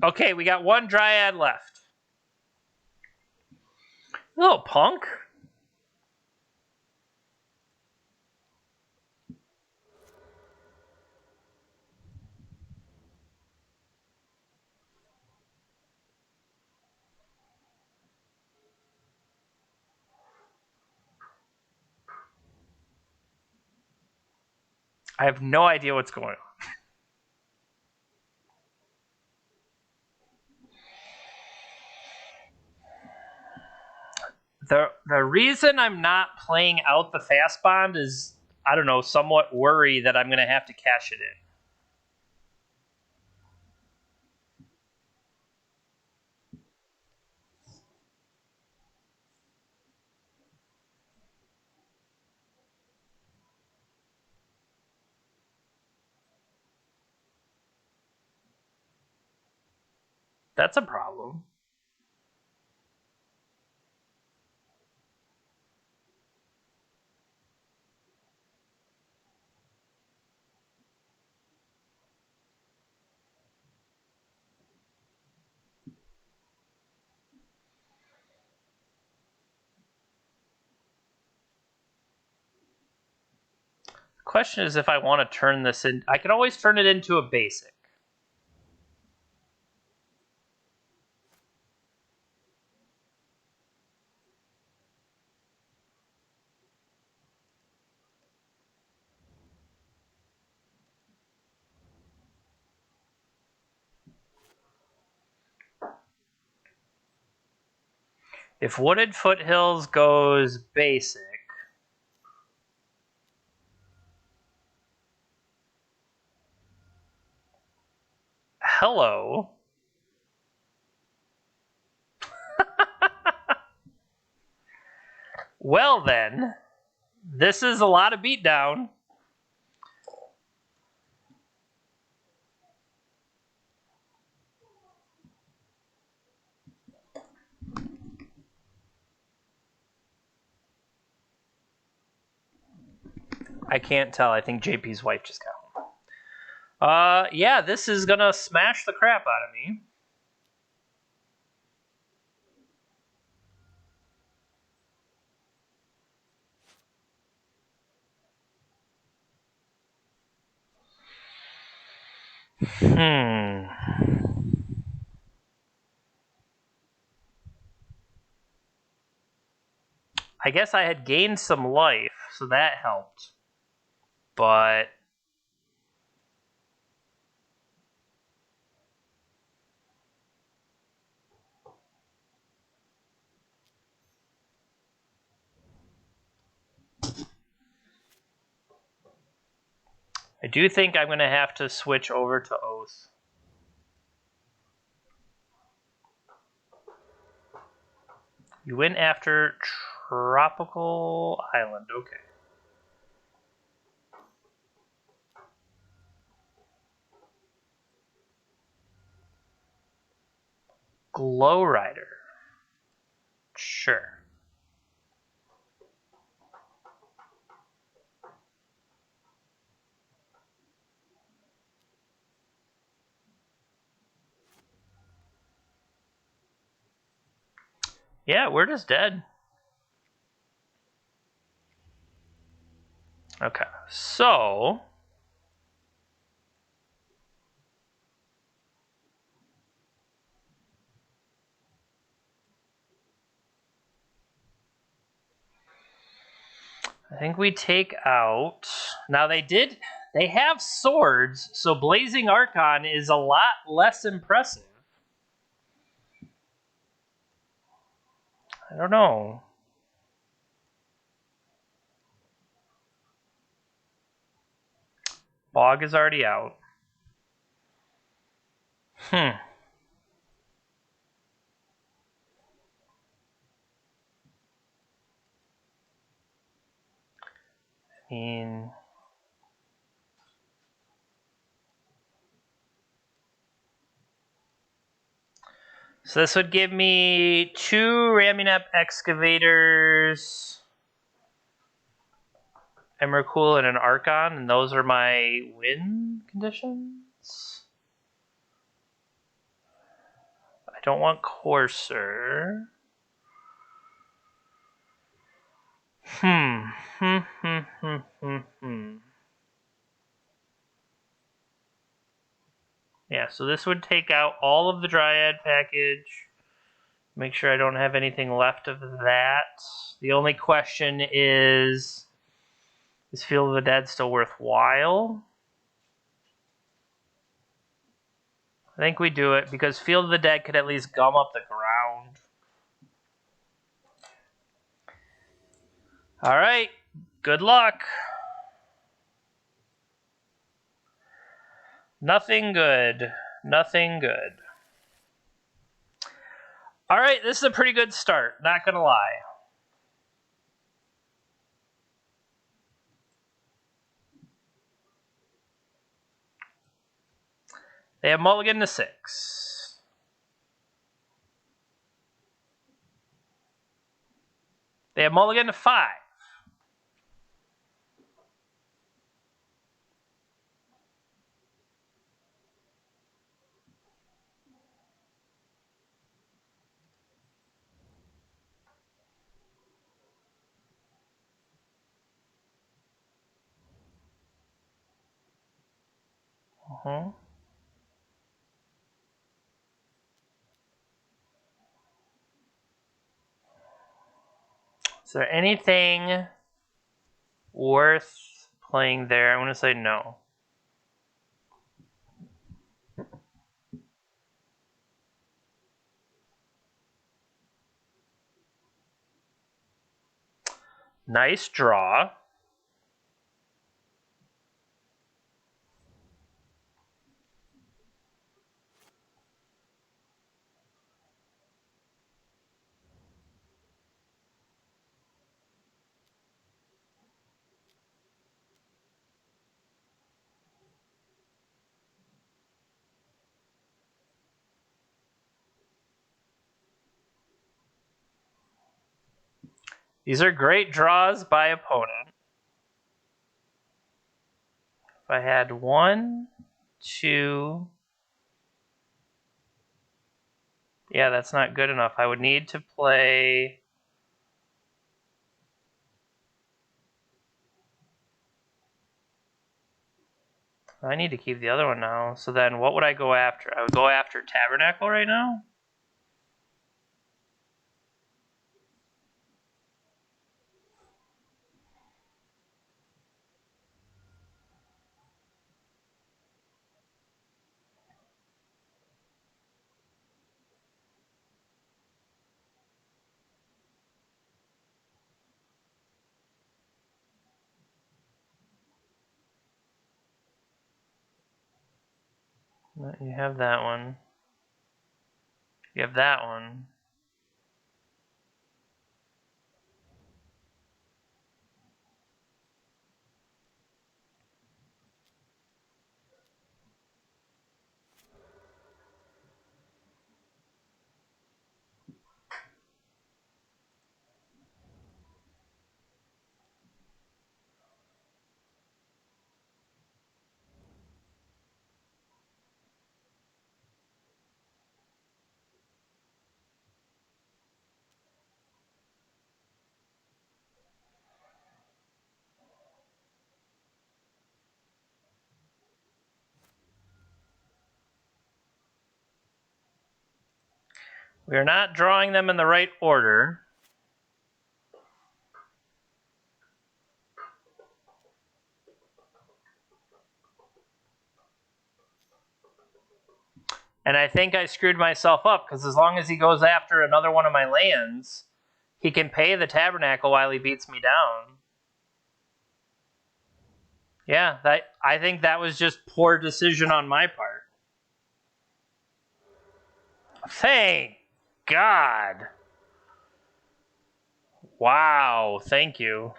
Okay, we got one Dryad left. Little punk. I have no idea what's going on. The reason I'm not playing out the fast bond is, I don't know, somewhat worry that I'm going to have to cash it in. That's a problem. The question is if I want to turn this in. I could always turn it into a basic. If Wooded Foothills goes basic, hello. Well then, this is a lot of beatdown. I can't tell. I think JP's wife just got home. Yeah, this is gonna smash the crap out of me. I guess I had gained some life, so that helped. But I do think I'm going to have to switch over to Oath. You went after Tropical Island. Okay. Glow Rider. Sure. Yeah, we're just dead. Okay, so I think we take out. Now they have swords, so Blazing Archon is a lot less impressive. I don't know. Bog is already out. I mean, so this would give me 2 ramming up excavators, Emrakul, and an Archon, and those are my win conditions. I don't want Courser. Yeah, so this would take out all of the Dryad package. Make sure I don't have anything left of that. The only question is Field of the Dead still worthwhile? I think we do it because Field of the Dead could at least gum up the ground. All right, good luck. Nothing good. Nothing good. All right, this is a pretty good start, not going to lie. They have mulligan to 6. They have mulligan to 5. Is there anything worth playing there? I'm going to say no. Nice draw. These are great draws by opponent. If I had 1, 2... Yeah, that's not good enough. I would need to play... I need to keep the other one now. So then what would I go after? I would go after Tabernacle right now? You have that one. You have that one. We're not drawing them in the right order. And I think I screwed myself up, because as long as he goes after another one of my lands, he can pay the Tabernacle while he beats me down. Yeah, I think that was just poor decision on my part. Thank God. Wow, thank you.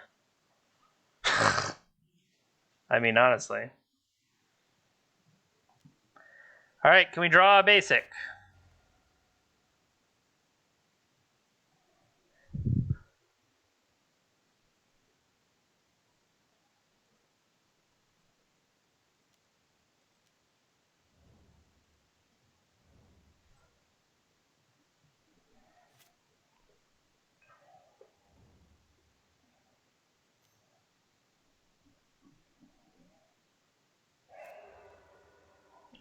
I mean, honestly. All right, can we draw a basic?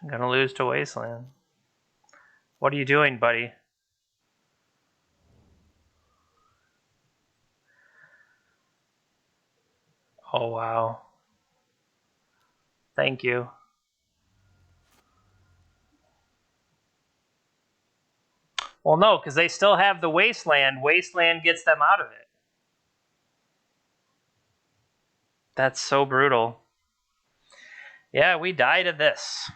I'm gonna lose to Wasteland. What are you doing, buddy? Oh, wow. Thank you. Well, no, because they still have the Wasteland. Wasteland gets them out of it. That's so brutal. Yeah, we died of this.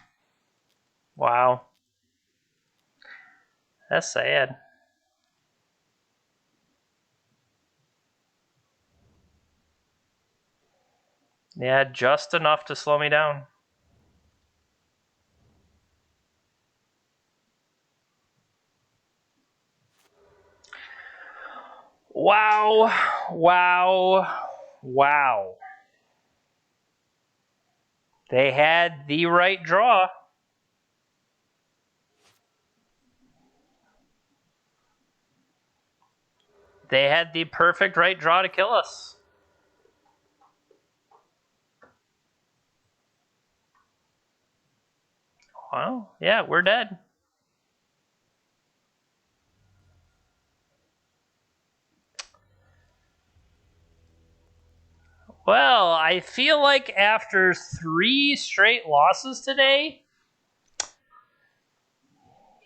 Wow. That's sad. Yeah, just enough to slow me down. Wow. Wow. Wow. They had the right draw. They had the perfect right draw to kill us. Well, yeah, we're dead. Well, I feel like after 3 straight losses today,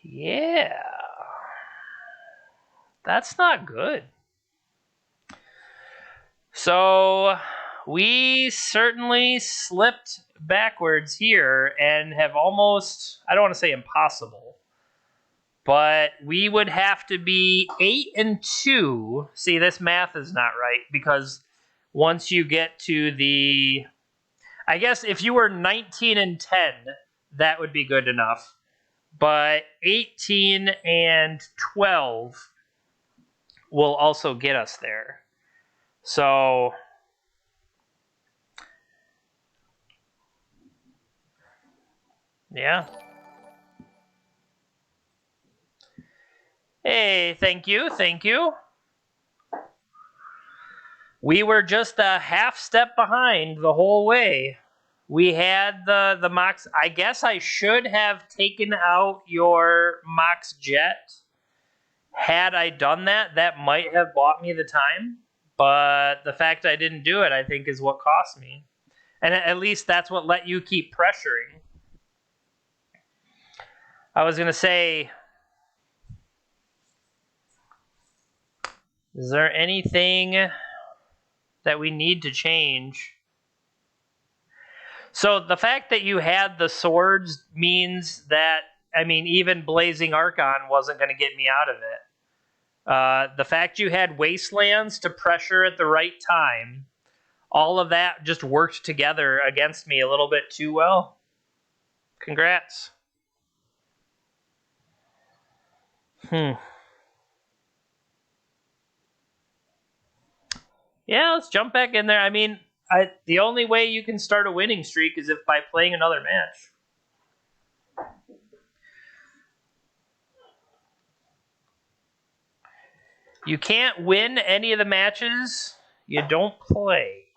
yeah, that's not good. So we certainly slipped backwards here and have almost, I don't want to say impossible, but we would have to be 8-2. See, this math is not right because once you get to the, I guess if you were 19-10, that would be good enough. But 18-12 will also get us there. So yeah. Hey, thank you, thank you. We were just a half step behind the whole way. We had the Mox. I guess I should have taken out your Mox Jet. Had I done that, that might have bought me the time. But the fact I didn't do it, I think, is what cost me. And at least that's what let you keep pressuring. I was going to say, is there anything that we need to change? So the fact that you had the swords means that, I mean, even Blazing Archon wasn't going to get me out of it. The fact you had Wastelands to pressure at the right time, all of that just worked together against me a little bit too well. Congrats. Yeah, let's jump back in there. I mean, the only way you can start a winning streak is if by playing another match. You can't win any of the matches you don't play.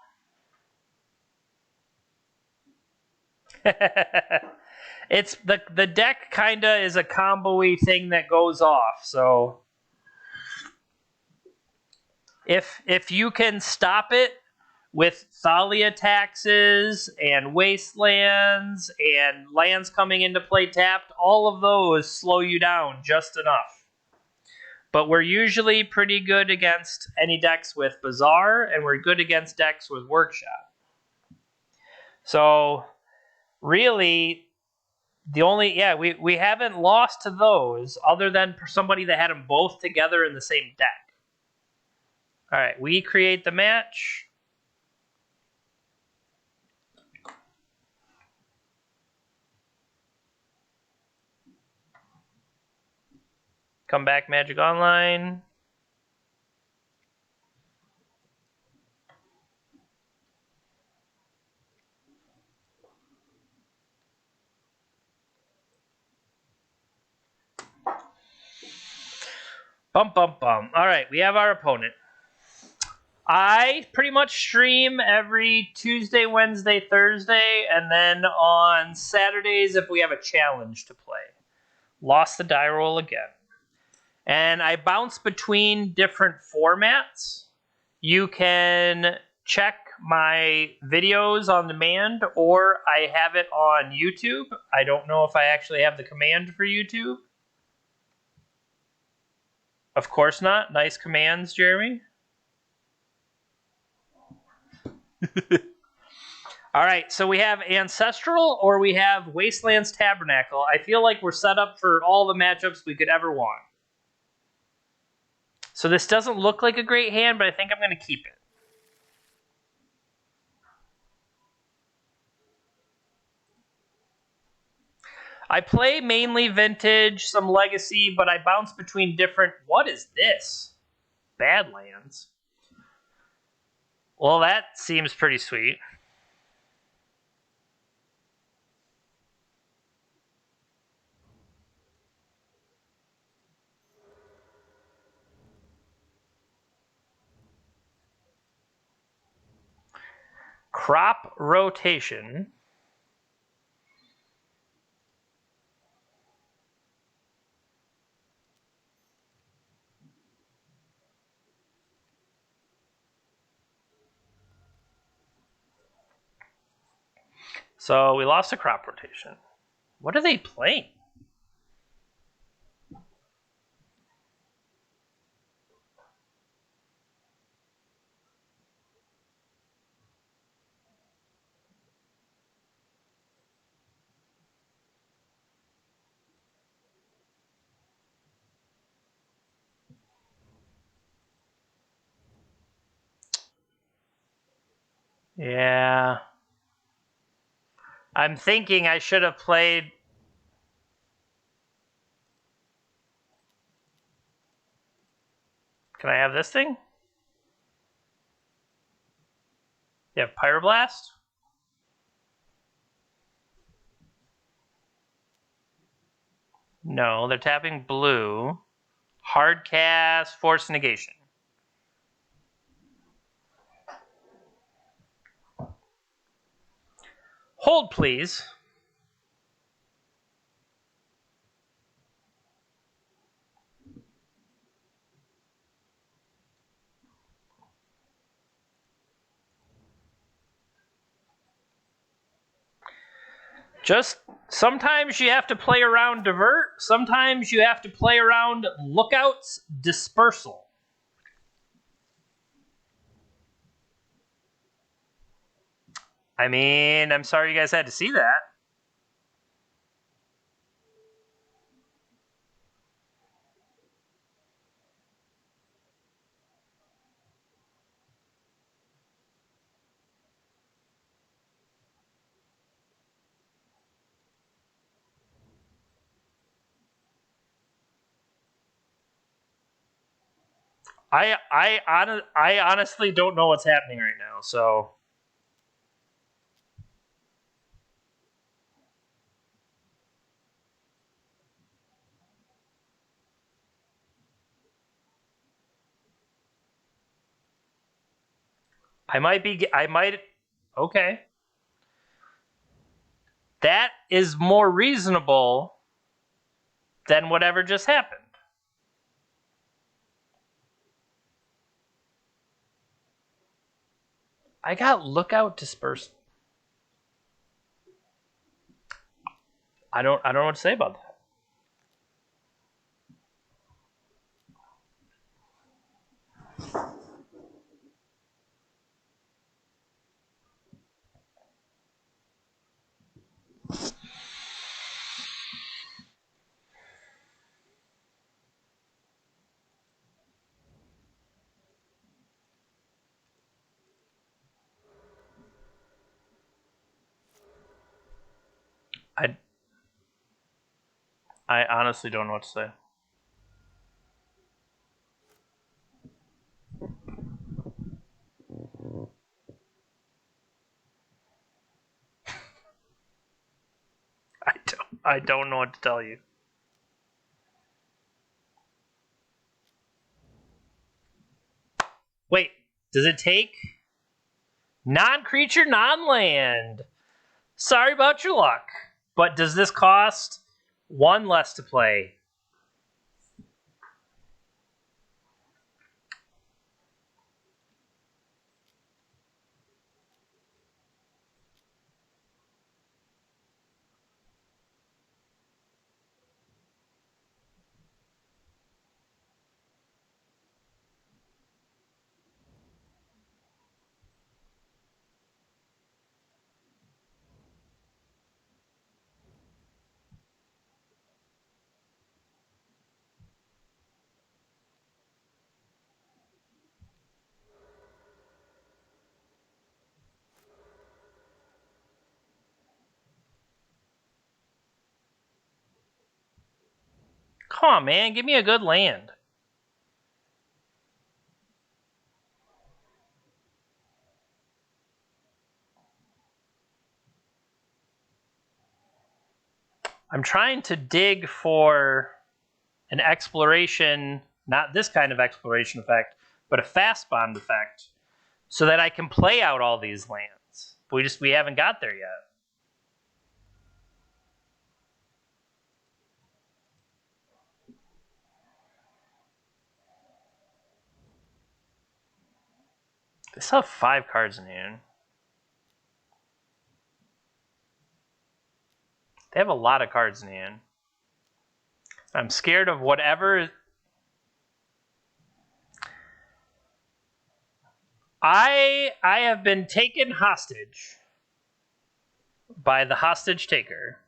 It's the deck kinda is a combo-y thing that goes off, so if you can stop it with Thalia taxes and wastelands and lands coming into play tapped, all of those slow you down just enough. But we're usually pretty good against any decks with Bazaar, and we're good against decks with Workshop. So really, the only, yeah, we haven't lost to those other than somebody that had them both together in the same deck. All right, we create the match. Come back, Magic Online. Bum, bum, bum. All right, we have our opponent. I pretty much stream every Tuesday, Wednesday, Thursday, and then on Saturdays if we have a challenge to play. Lost the die roll again. And I bounce between different formats. You can check my videos on demand, or I have it on YouTube. I don't know if I actually have the command for YouTube. Of course not. Nice commands, Jeremy. All right, so we have Ancestral or we have Wastelands Tabernacle. I feel like we're set up for all the matchups we could ever want. So this doesn't look like a great hand, but I think I'm going to keep it. I play mainly Vintage, some Legacy, but I bounce between different... What is this? Badlands. Well, that seems pretty sweet. Crop rotation. So we lost a crop rotation. What are they playing? Yeah. I'm thinking I should have played... Can I have this thing? You have Pyroblast? No, they're tapping blue. Hard cast, force negation. Hold, please. Just sometimes you have to play around divert. Sometimes you have to play around lookouts dispersal. I mean, I'm sorry you guys had to see that. I honestly don't know what's happening right now, so I might okay. That is more reasonable than whatever just happened. I got lookout dispersal. I don't know what to say about that. I honestly don't know what to say. I don't know what to tell you. Wait, does it take non-creature, non-land? Sorry about your luck, but does this cost one less to play? Come on, man. Give me a good land. I'm trying to dig for an exploration, not this kind of exploration effect, but a fast bond effect, so that I can play out all these lands. We haven't got there yet. They still have 5 cards in hand. They have a lot of cards in hand. I'm scared of whatever. I have been taken hostage by the hostage taker.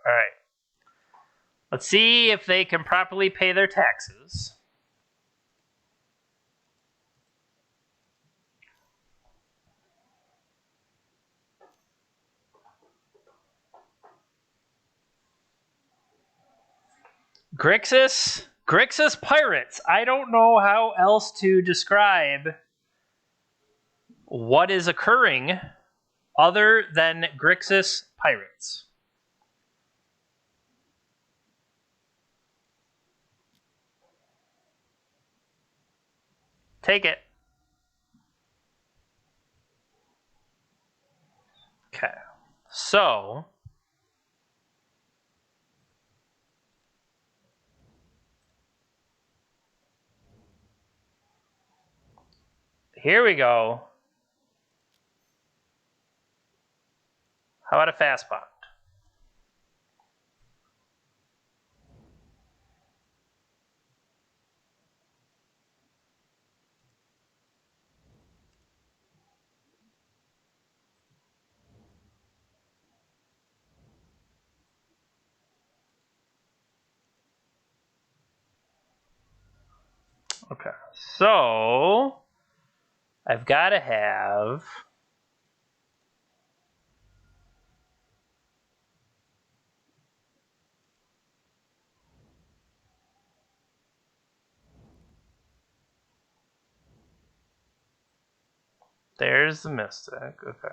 All right. Let's see if they can properly pay their taxes. Grixis Pirates. I don't know how else to describe what is occurring other than Grixis Pirates. Take it. Okay. So, here we go. How about a fast bond? Okay. So, I've got to have there's the Mystic. Okay.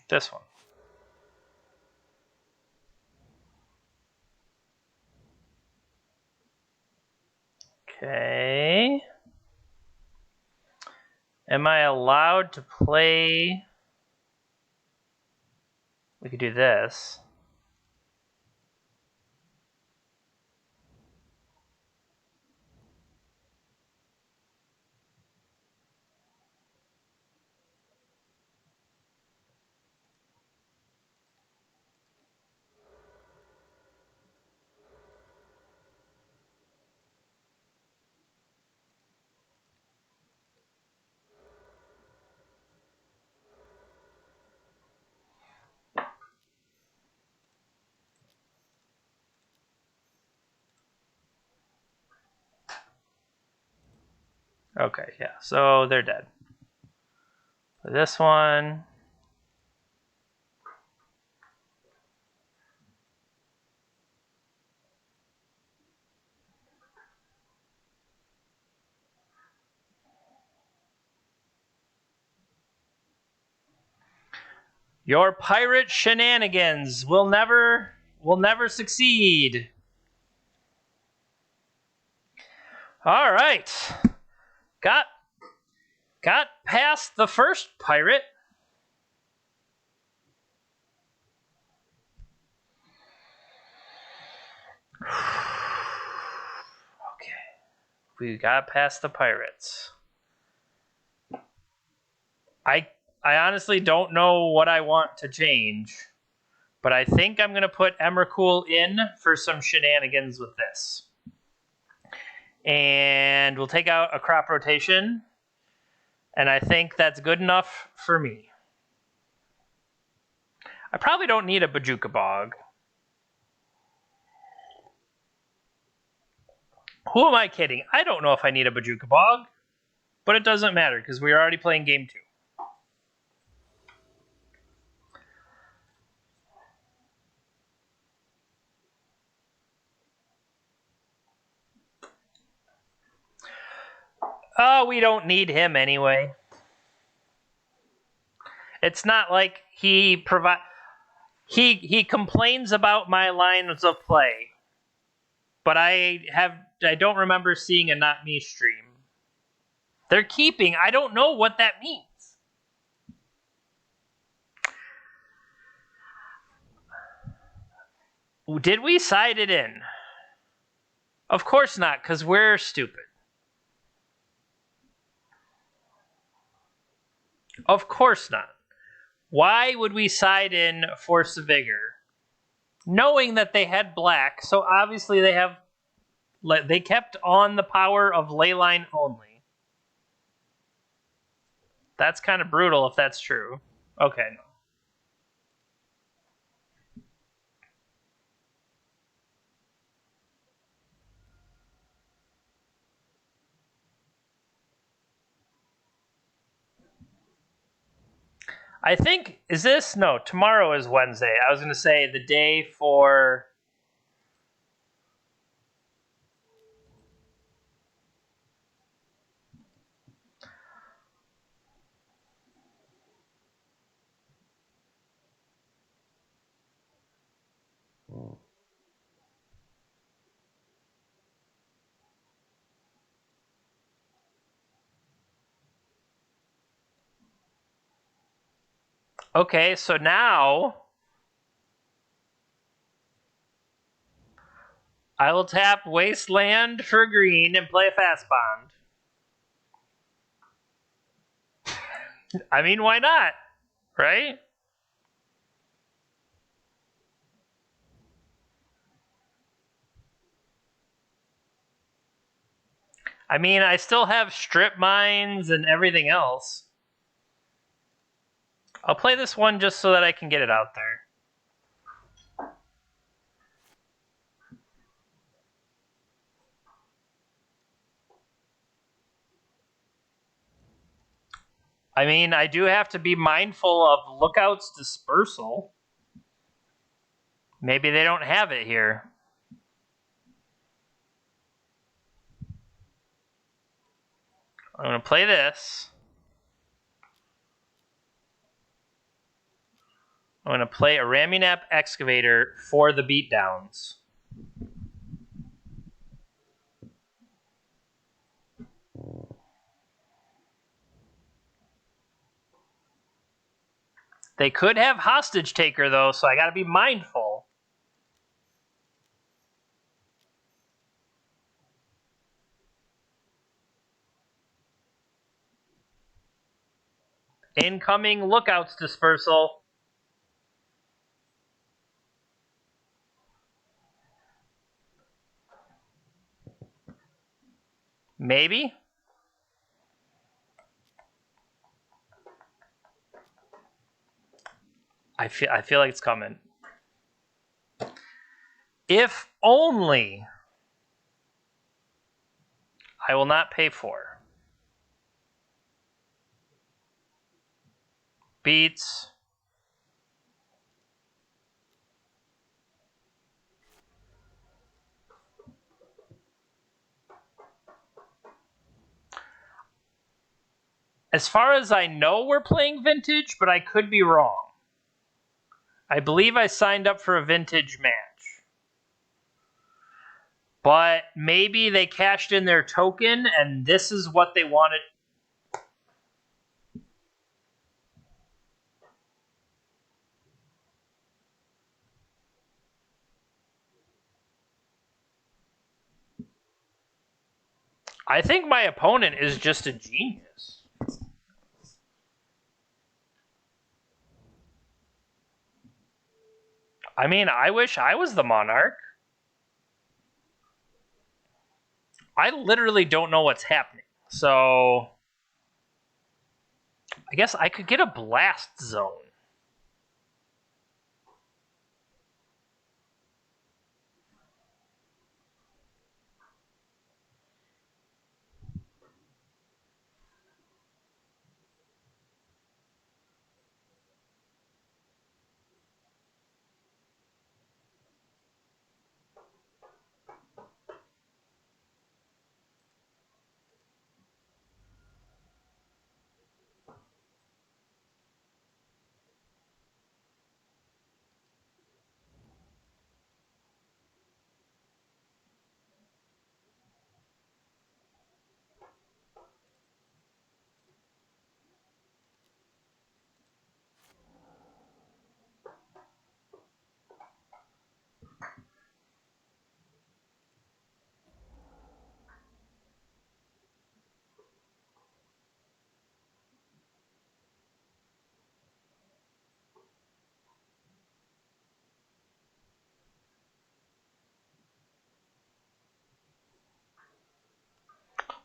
This one. Okay. Am I allowed to play? We could do this. Okay, yeah. So they're dead. This one. Your pirate shenanigans will never succeed. All right. Got past the first pirate. Okay. We got past the pirates. I honestly don't know what I want to change, but I think I'm going to put Emrakul in for some shenanigans with this. And we'll take out a crop rotation, and I think that's good enough for me. I probably don't need a Bajuka Bog. Who am I kidding? I don't know if I need a Bajuka Bog, but it doesn't matter because we're already playing game 2. Oh, we don't need him anyway. It's not like he complains about my lines of play, but I don't remember seeing a Not Me stream. They're keeping. I don't know what that means. Did we side it in? Of course not, because we're stupid. Of course not. Why would we side in Force of Vigor? Knowing that they had black, so obviously they kept on the power of Leyline only. That's kind of brutal if that's true. Okay. I think, is this? No, tomorrow is Wednesday. I was going to say the day for... Okay, so now I will tap Wasteland for green and play a Fast Bond. I mean, why not? Right? I mean, I still have strip mines and everything else. I'll play this one just so that I can get it out there. I mean, I do have to be mindful of Lookout's dispersal. Maybe they don't have it here. I'm going to play this. I'm going to play a Raminap Excavator for the beatdowns. They could have Hostage Taker, though, so I got to be mindful. Incoming Lookout's dispersal. Maybe. I feel like it's coming. If only I will not pay for. Beats. As far as I know, we're playing Vintage, but I could be wrong. I believe I signed up for a Vintage match. But maybe they cashed in their token, and this is what they wanted. I think my opponent is just a genius. I mean, I wish I was the monarch. I literally don't know what's happening. So I guess I could get a blast zone.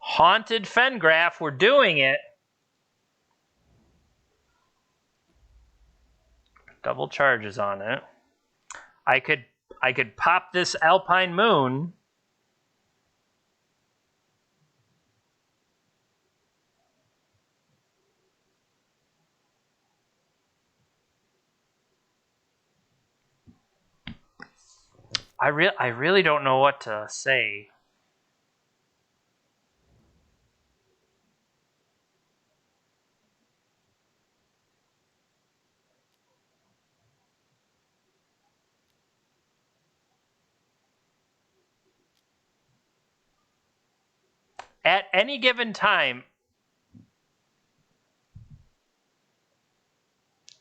Haunted Fengraph, we're doing it. Double charges on it. I could pop this Alpine Moon. I really don't know what to say. At any given time,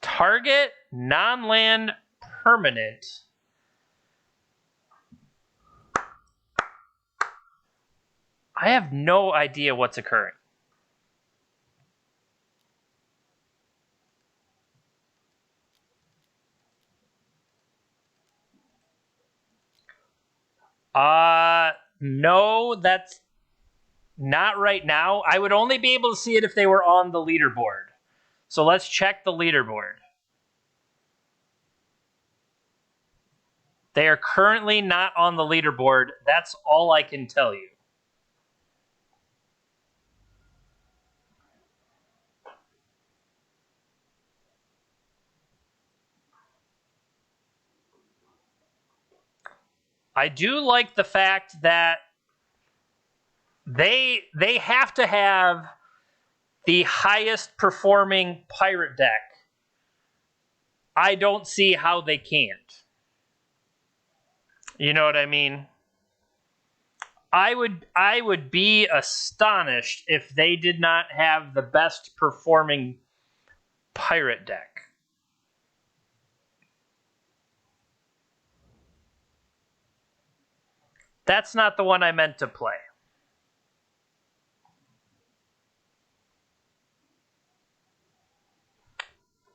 target non-land permanent I have no idea what's occurring. No, that's not right now. I would only be able to see it if they were on the leaderboard. So let's check the leaderboard. They are currently not on the leaderboard. That's all I can tell you. I do like the fact that they have to have the highest performing pirate deck. I don't see how they can't. You know what I mean? I would be astonished if they did not have the best performing pirate deck. That's not the one I meant to play.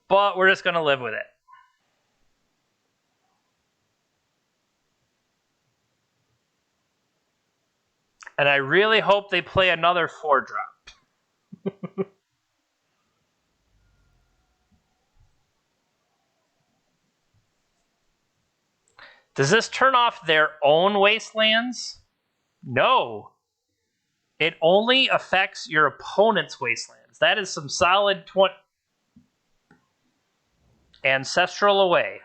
But we're just going to live with it. And I really hope they play another 4-drop. Does this turn off their own wastelands? No. It only affects your opponent's wastelands. That is some solid ancestral away.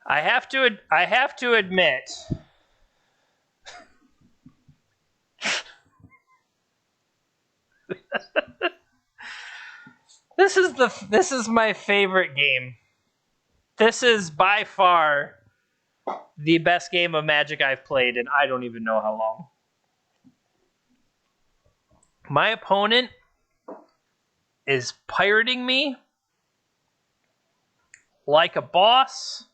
I have to admit, this is my favorite game. This is by far the best game of Magic I've played, and I don't even know how long. My opponent is pirating me like a boss.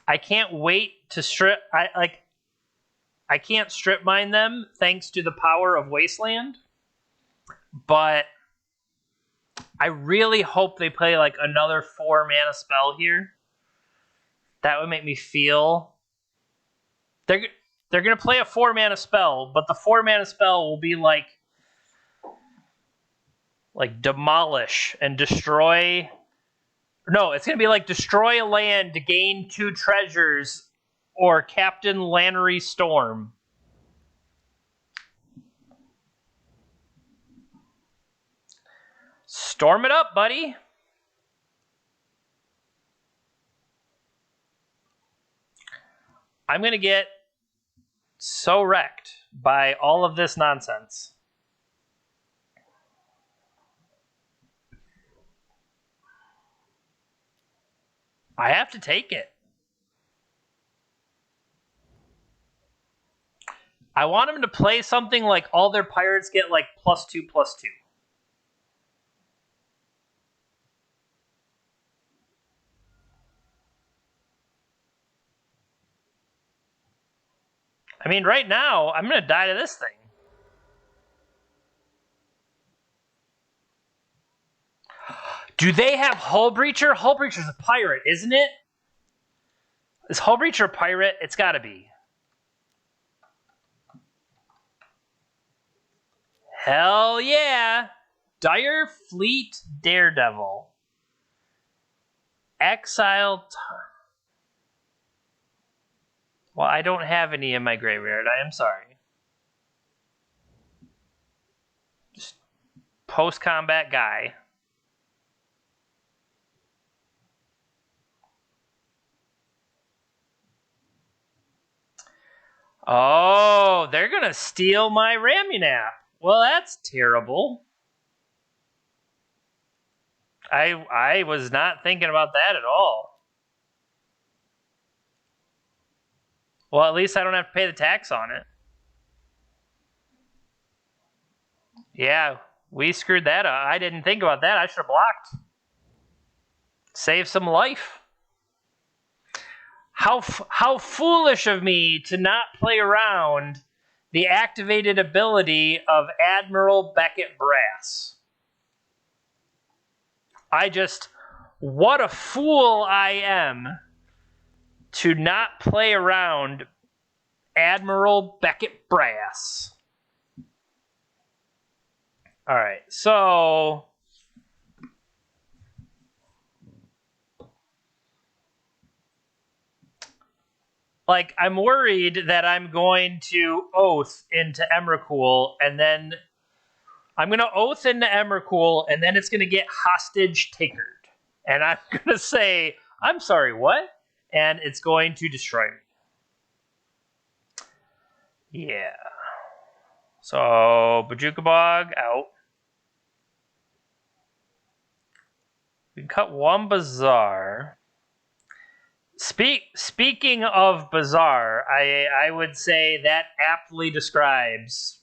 I can't wait to strip. I can't strip mine them thanks to the power of Wasteland. But I really hope they play like another 4 mana spell here. That would make me feel... They're going to play a 4 mana spell, but the 4 mana spell will be like demolish and destroy. No, it's going to be like destroy a land to gain 2 treasures or Captain Lannery Storm. Storm it up, buddy. I'm going to get so wrecked by all of this nonsense. I have to take it. I want them to play something like all their pirates get like +2/+2. I mean, right now, I'm going to die to this thing. Do they have Hull Breacher? Hull Breacher's a pirate, isn't it? Is Hull Breacher a pirate? It's got to be. Hell yeah! Dire Fleet Daredevil. Exile... Well, I don't have any in my graveyard. I am sorry. Just post-combat guy. Oh, they're going to steal my Ramunap. Well, that's terrible. I was not thinking about that at all. Well, at least I don't have to pay the tax on it. Yeah, we screwed that up. I didn't think about that. I should have blocked. Save some life. How foolish of me to not play around the activated ability of Admiral Beckett Brass. What a fool I am to not play around Admiral Beckett Brass. All right, so like I'm worried that I'm going to Oath into Emrakul, and then I'm going to Oath into Emrakul, and then it's going to get hostage takered. And I'm going to say, I'm sorry, what? And it's going to destroy me. Yeah. So, Bojuka Bog out. We can cut 1 Bazaar. Speaking of Bazaar, I would say that aptly describes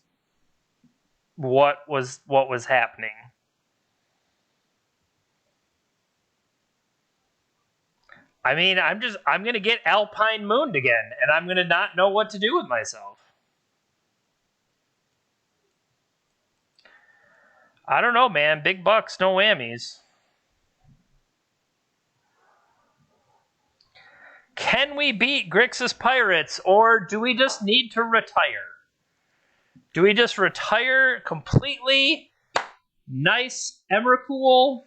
what was happening. I mean, I'm going to get Alpine Mooned again, and I'm going to not know what to do with myself. I don't know, man. Big bucks, no whammies. Can we beat Grixis Pirates, or do we just need to retire? Do we just retire completely? Nice Emrakul.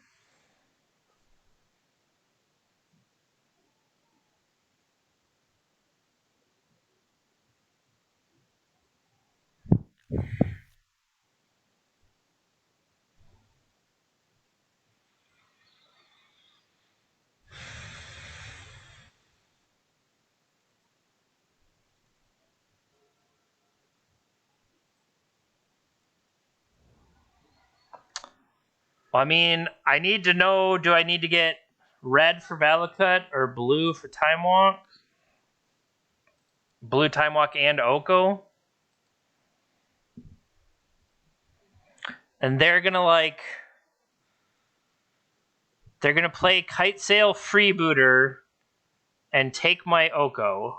I mean, I need to know, do I need to get red for Valakut or blue for Time Walk? Blue Time Walk and Oko? And they're going to play Kite Sail Freebooter and take my Oko.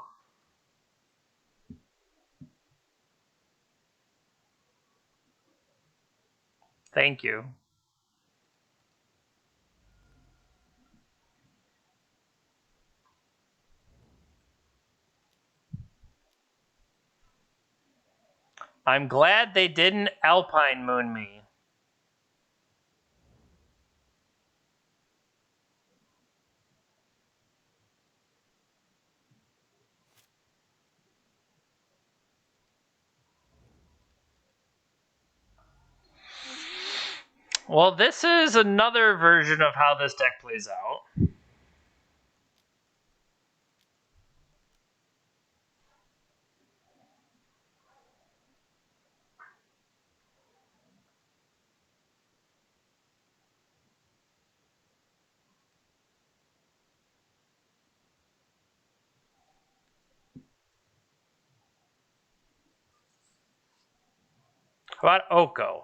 Thank you. I'm glad they didn't Alpine Moon me. Well, this is another version of how this deck plays out. How about Oko?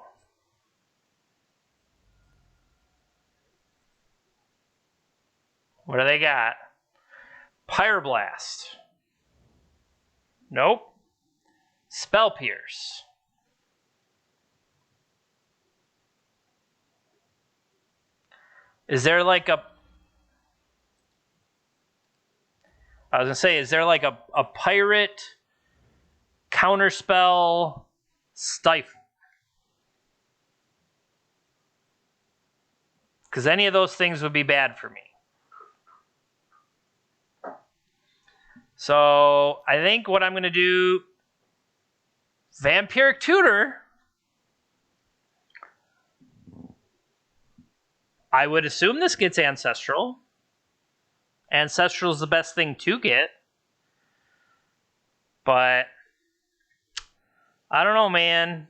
What do they got? Pyroblast. Nope. Spell Pierce. Is there like a... I was going to say, is there like a pirate counterspell Stifle? Because any of those things would be bad for me. So I think what I'm going to do... Vampiric Tutor. I would assume this gets Ancestral. Ancestral is the best thing to get. But I don't know, man.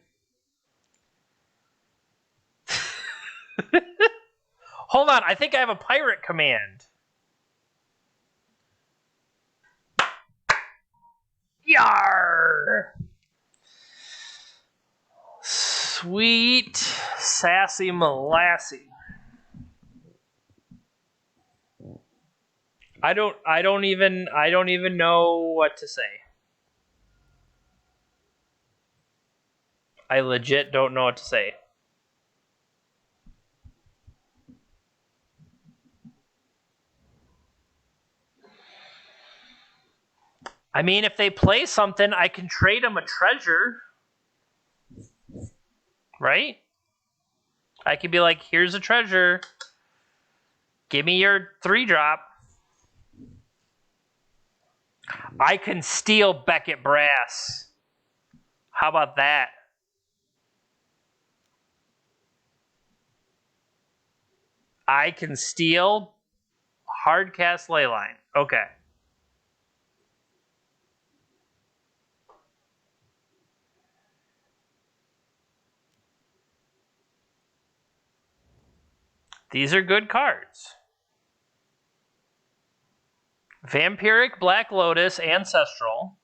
Hold on, I think I have a pirate command. Yar! Sweet sassy molassy. I don't even know what to say. I legit don't know what to say. I mean, if they play something, I can trade them a treasure. Right? I could be like, here's a treasure. Give me your 3-drop. I can steal Beckett Brass. How about that? I can steal Hardcast Leyline. Okay. These are good cards. Vampiric Black Lotus Ancestral.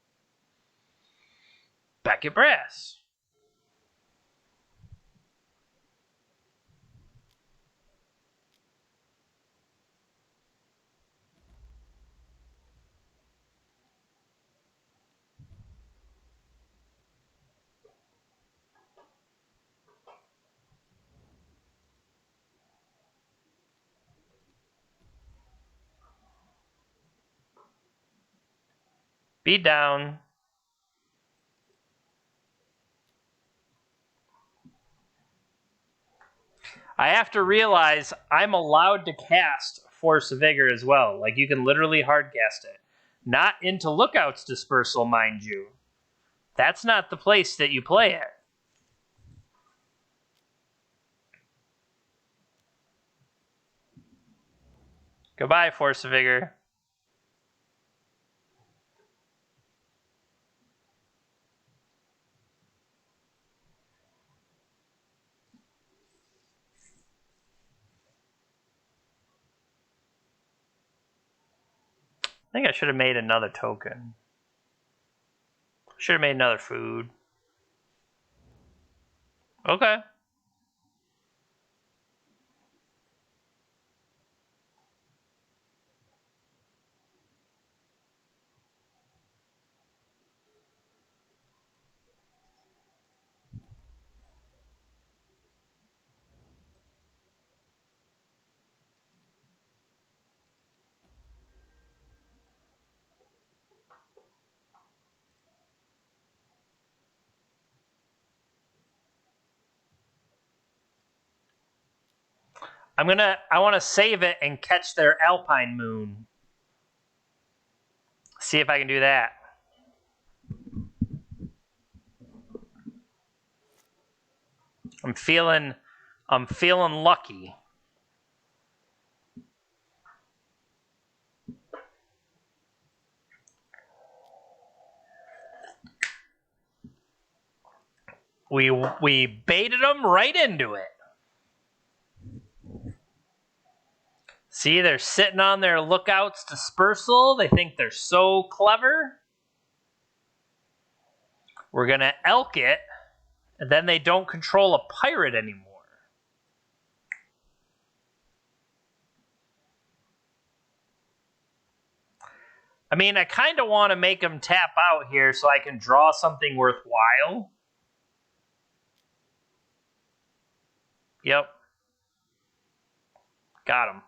Beckett Brass. Beat down. I have to realize I'm allowed to cast Force of Vigor as well. Like, you can literally hardcast it. Not into Lookout's Dispersal, mind you. That's not the place that you play it. Goodbye, Force of Vigor. I think I should have made another token. Should have made another food. Okay. I want to save it and catch their Alpine Moon. See if I can do that. I'm feeling lucky. We baited them right into it. See, they're sitting on their Lookout's Dispersal. They think they're so clever. We're going to elk it, and then they don't control a pirate anymore. I mean, I kind of want to make them tap out here so I can draw something worthwhile. Yep. Got him.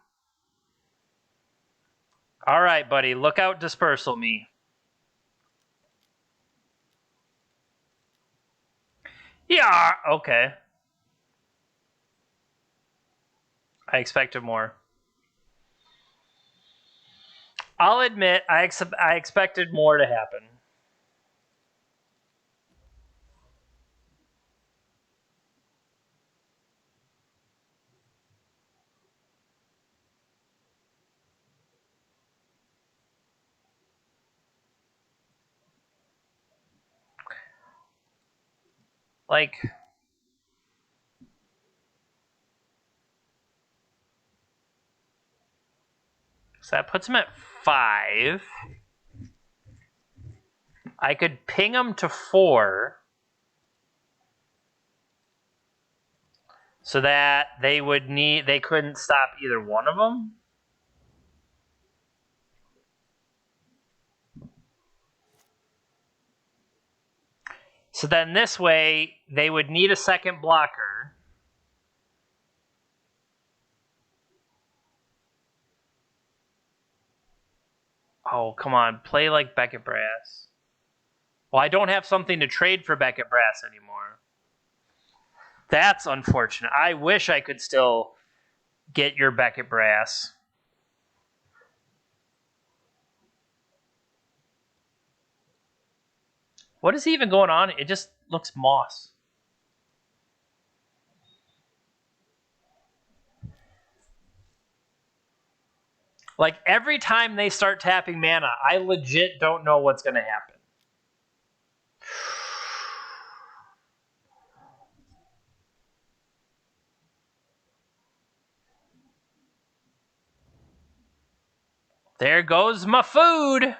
All right, buddy. Lookout Dispersal me. Yeah, okay. I expected more. I'll admit, I expected more to happen. Like, so that puts him at 5. I could ping him to 4 so that they couldn't stop either one of them. So then this way, they would need a second blocker. Oh, come on. Play like Beckett Brass. Well, I don't have something to trade for Beckett Brass anymore. That's unfortunate. I wish I could still get your Beckett Brass. What is even going on? It just looks moss. Like, every time they start tapping mana, I legit don't know what's going to happen. There goes my food.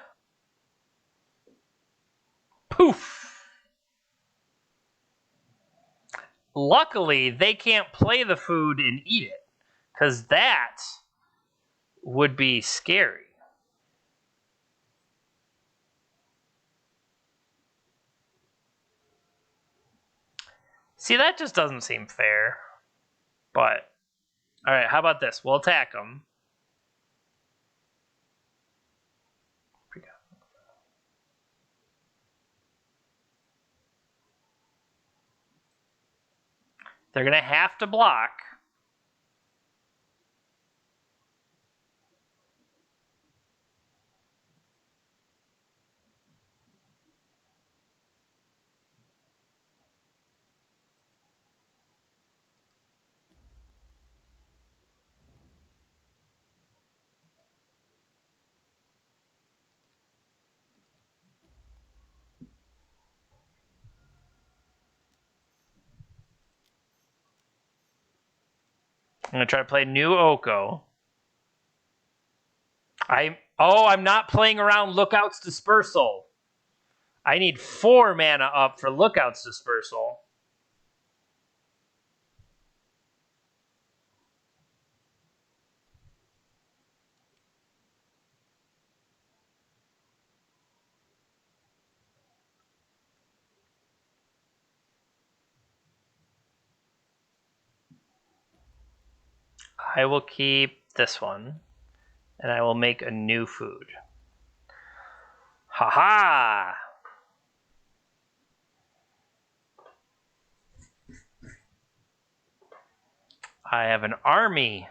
Poof. Luckily, they can't play the food and eat it, because that would be scary. See, that just doesn't seem fair. But, all right, how about this? We'll attack them. They're going to have to block. I'm going to try to play new Oko. I'm not playing around Lookout's Dispersal. I need 4 mana up for Lookout's Dispersal. I will keep this one, and I will make a new food. Ha-ha! I have an army.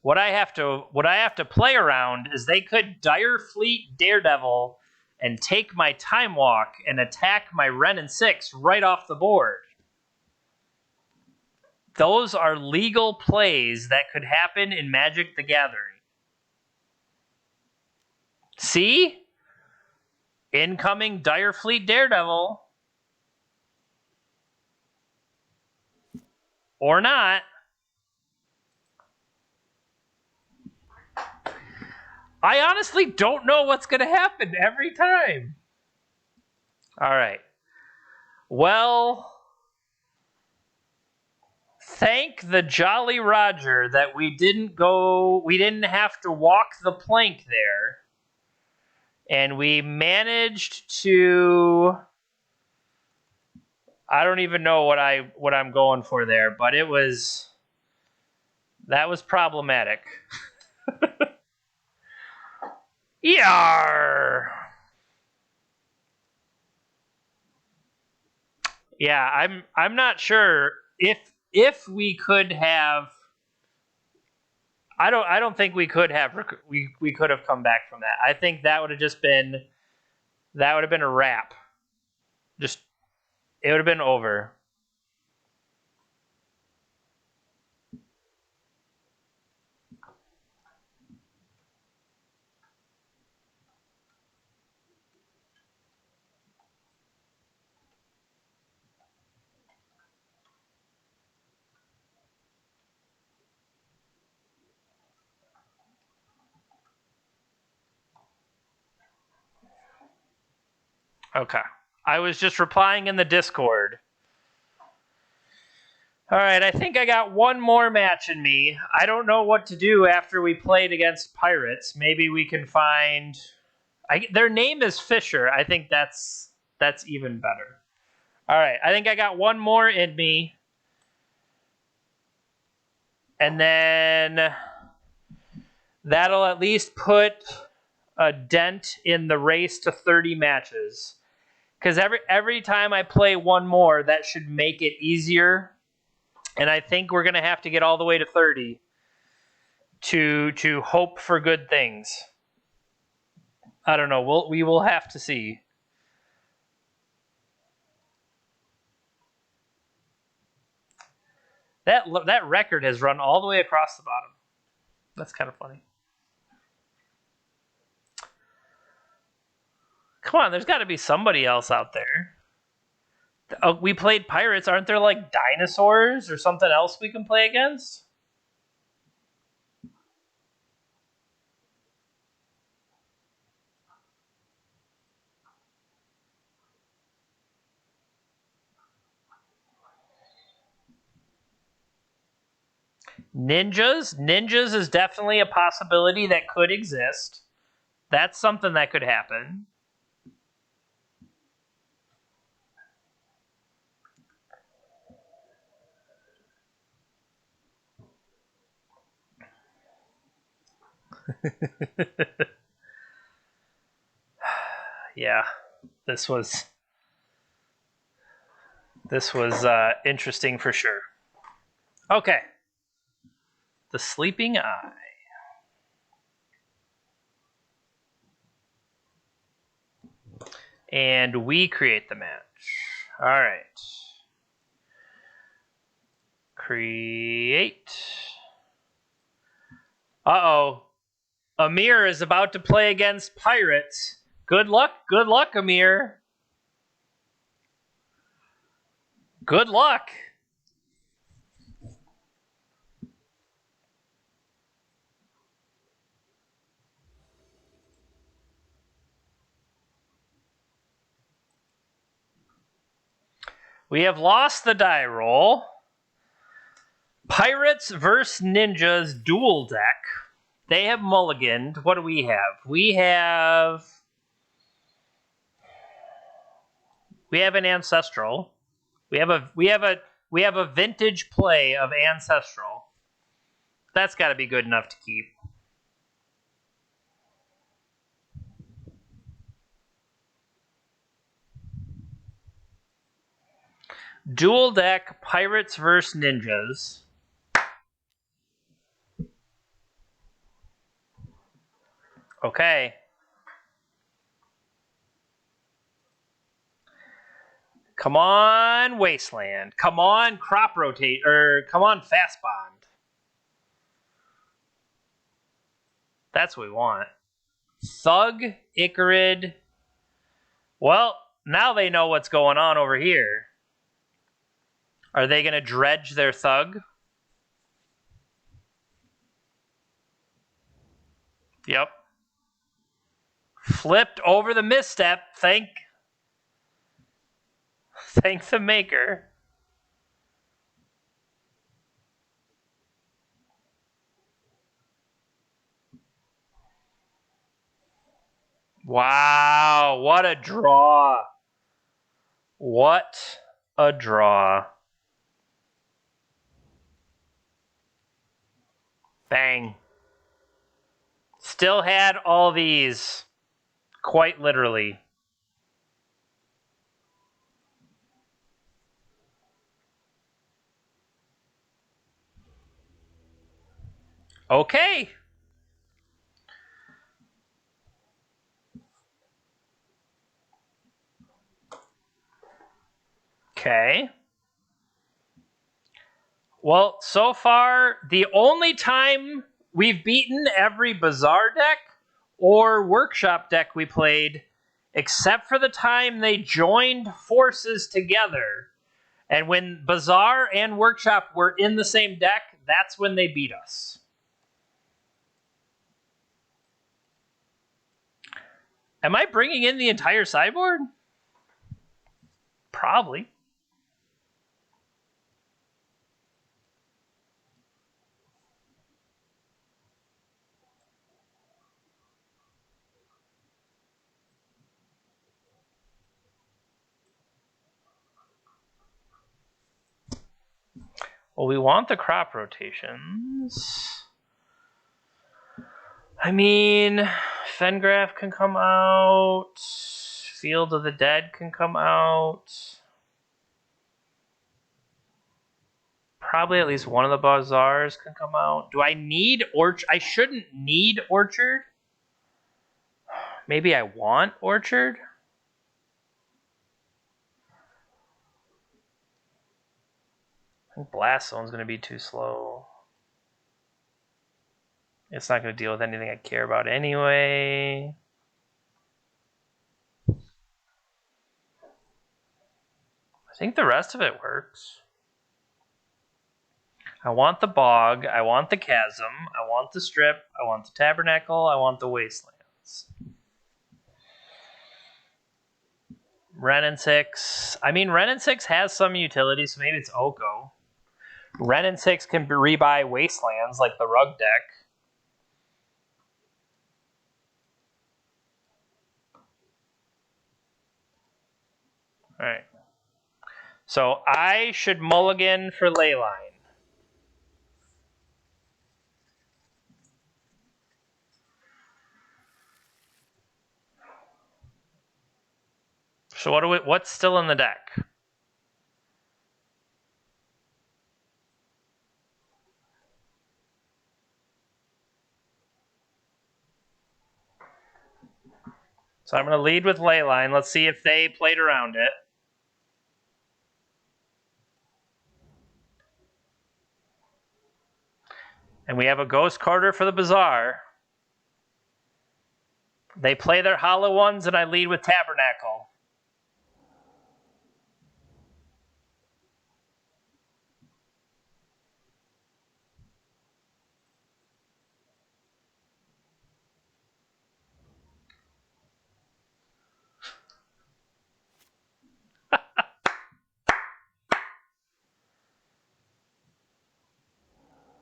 What I have to play around is they could Dire Fleet Daredevil and take my Time Walk and attack my Ren and 6 right off the board. Those are legal plays that could happen in Magic the Gathering. See? Incoming Dire Fleet Daredevil. Or not. I honestly don't know what's going to happen every time. All right. Well, thank the Jolly Roger that we didn't have to walk the plank there. And we managed to, I don't even know what I'm going for there, but that was problematic. Yar! Yeah, I'm not sure if we could have. I don't think we could have we could have come back from that. I think that would have been a wrap. It would have been over. Okay. I was just replying in the Discord. All right, I think I got one more match in me. I don't know what to do after we played against Pirates. Maybe we can find. Their name is Fisher. I think that's even better. All right, I think I got one more in me. And then that'll at least put a dent in the race to 30 matches. Because every time I play one more, that should make it easier. And I think we're going to have to get all the way to 30 to hope for good things. I don't know. We will have to see. That record has run all the way across the bottom. That's kind of funny. Come on, there's got to be somebody else out there. Oh, we played Pirates. Aren't there like dinosaurs or something else we can play against? Ninjas is definitely a possibility that could exist. That's something that could happen. Yeah, this was interesting for sure. Okay. The Sleeping Eye. And we create the match. All right. Create. Uh-oh. Amir is about to play against Pirates. Good luck, Amir. Good luck. We have lost the die roll. Pirates versus Ninjas dual deck. They have mulliganed. What do we have? We have an Ancestral. We have a vintage play of Ancestral. That's got to be good enough to keep. Dual deck Pirates versus Ninjas. Okay. Come on, Wasteland. Come on, Crop Rotate, or come on, Fast Bond. That's what we want. Thug, Icarid. Well, now they know what's going on over here. Are they going to dredge their Thug? Yep. Flipped over the misstep. Thank the maker. Wow, what a draw. What a draw. Bang. Still had all these, quite literally. Okay. Okay. Well, so far, the only time we've beaten every Bazaar deck or Workshop deck we played, except for the time they joined forces together. And when Bazaar and Workshop were in the same deck, that's when they beat us. Am I bringing in the entire sideboard? Probably. Well, we want the crop rotations. I mean, Fengraf can come out. Field of the Dead can come out. Probably at least one of the Bazaars can come out. Do I need Orchard? I shouldn't need Orchard. Maybe I want Orchard? I think Blast Zone's going to be too slow. It's not going to deal with anything I care about anyway. I think the rest of it works. I want the Bog, I want the Chasm, I want the Strip, I want the Tabernacle, I want the Wastelands. Wrenn and 6. I mean, Wrenn and 6 has some utility, so maybe it's Oko. Wrenn and 6 can rebuy Wastelands like the Rug deck. Alright. So I should mulligan for Leyline. So what's still in the deck? So I'm going to lead with Leyline. Let's see if they played around it. And we have a Ghost Carter for the Bazaar. They play their hollow ones, and I lead with Tabernacle.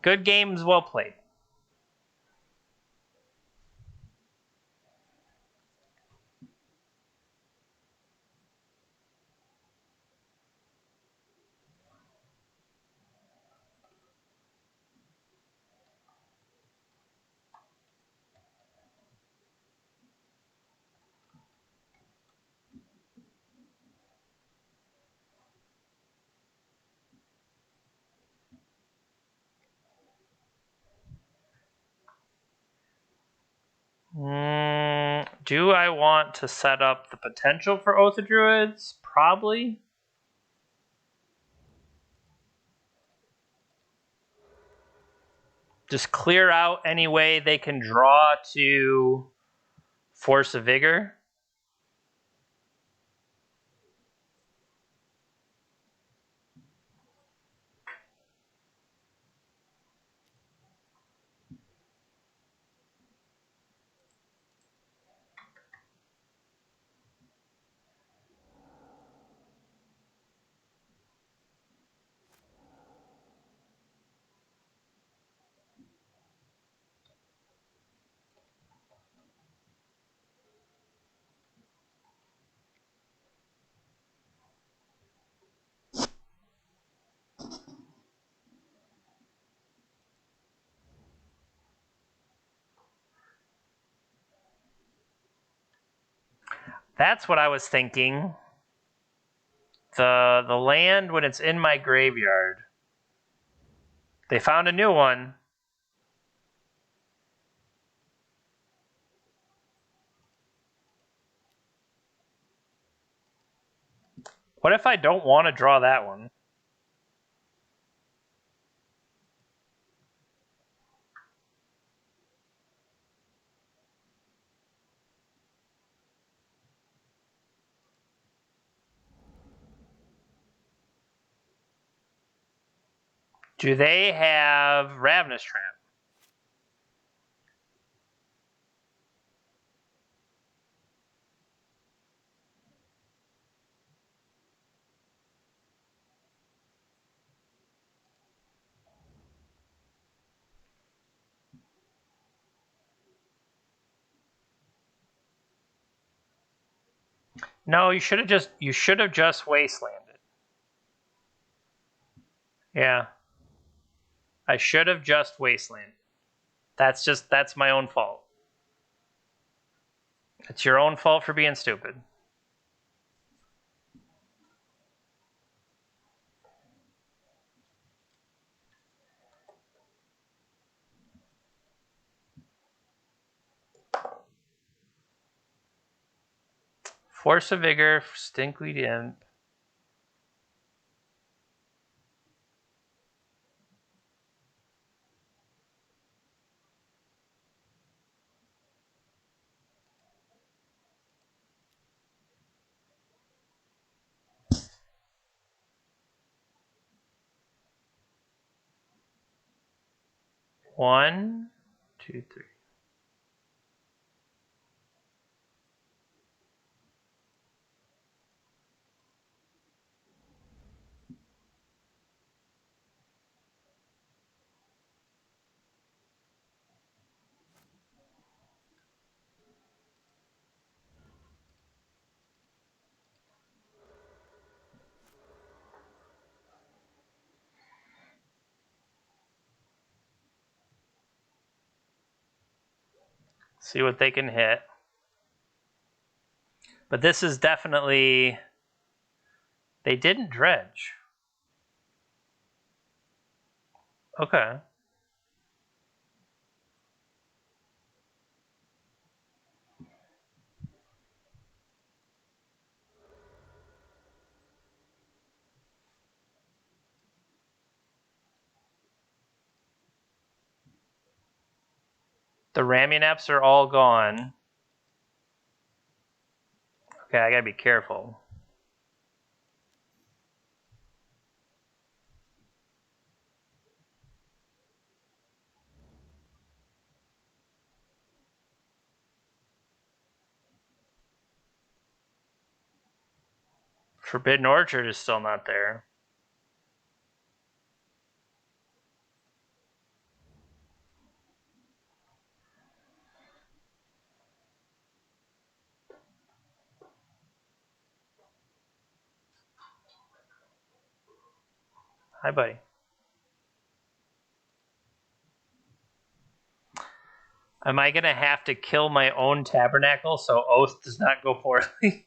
Good games, well played. Do I want to set up the potential for Oath of Druids? Probably. Just clear out any way they can draw to Force of Vigor. That's what I was thinking. The land, when it's in my graveyard, they found a new one. What if I don't want to draw that one? Do they have Ravenous Tramp? No, you should have just wastelanded. Yeah. I should have just wastelanded. That's my own fault. It's your own fault for being stupid. Force of Vigor, Stinkweed Imp. One, two, three. See what they can hit. But this is definitely... They didn't dredge. Okay. The Ramuneps are all gone. Okay, I gotta be careful. Forbidden Orchard is still not there. Hi, buddy. Am I going to have to kill my own tabernacle so Oath does not go poorly?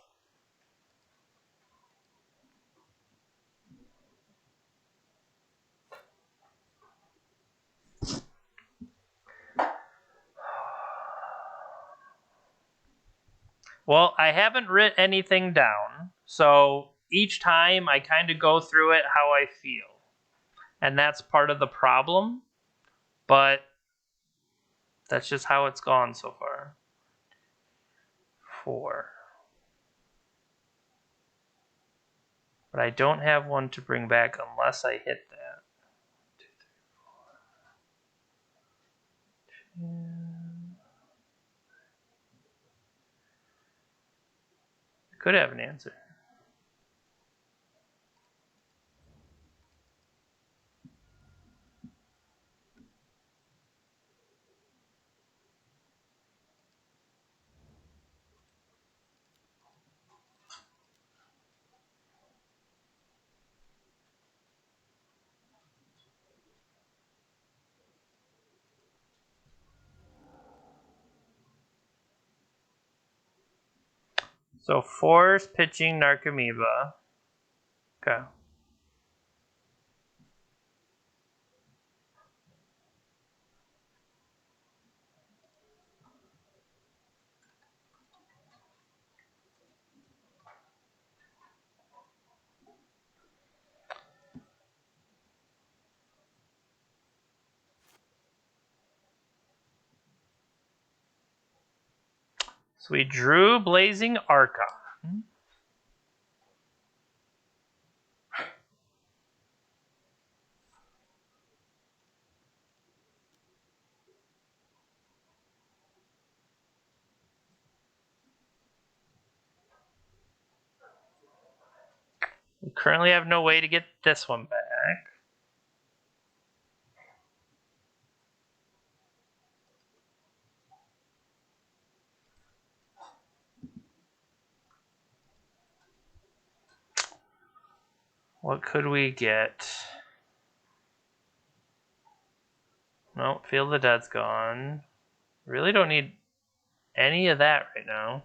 Well, I haven't written anything down, so each time I kind of go through it how I feel. And that's part of the problem, but that's just how it's gone so far. 4. But I don't have one to bring back unless I hit that. 2, 3, 4. 10. I could have an answer. So 4 is pitching Narcomoeba. Okay. So we drew Blazing Archon. We currently have no way to get this one back. What could we get? No, Field of the Dead's gone. Really don't need any of that right now.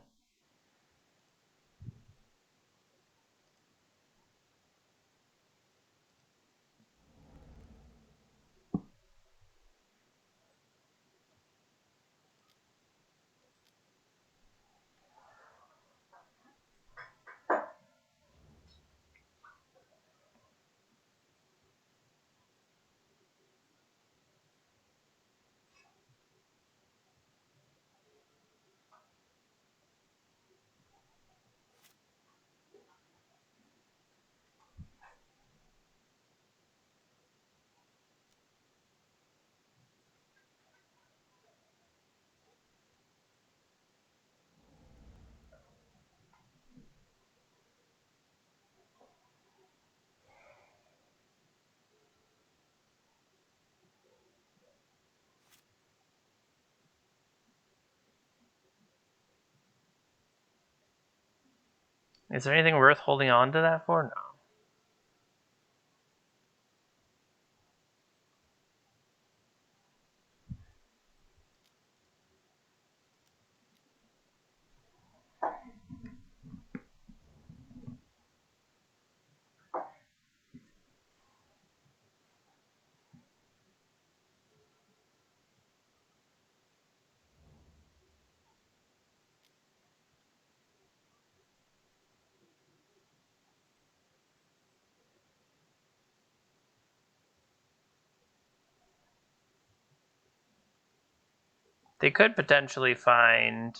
Is there anything worth holding on to that for? No. They could potentially find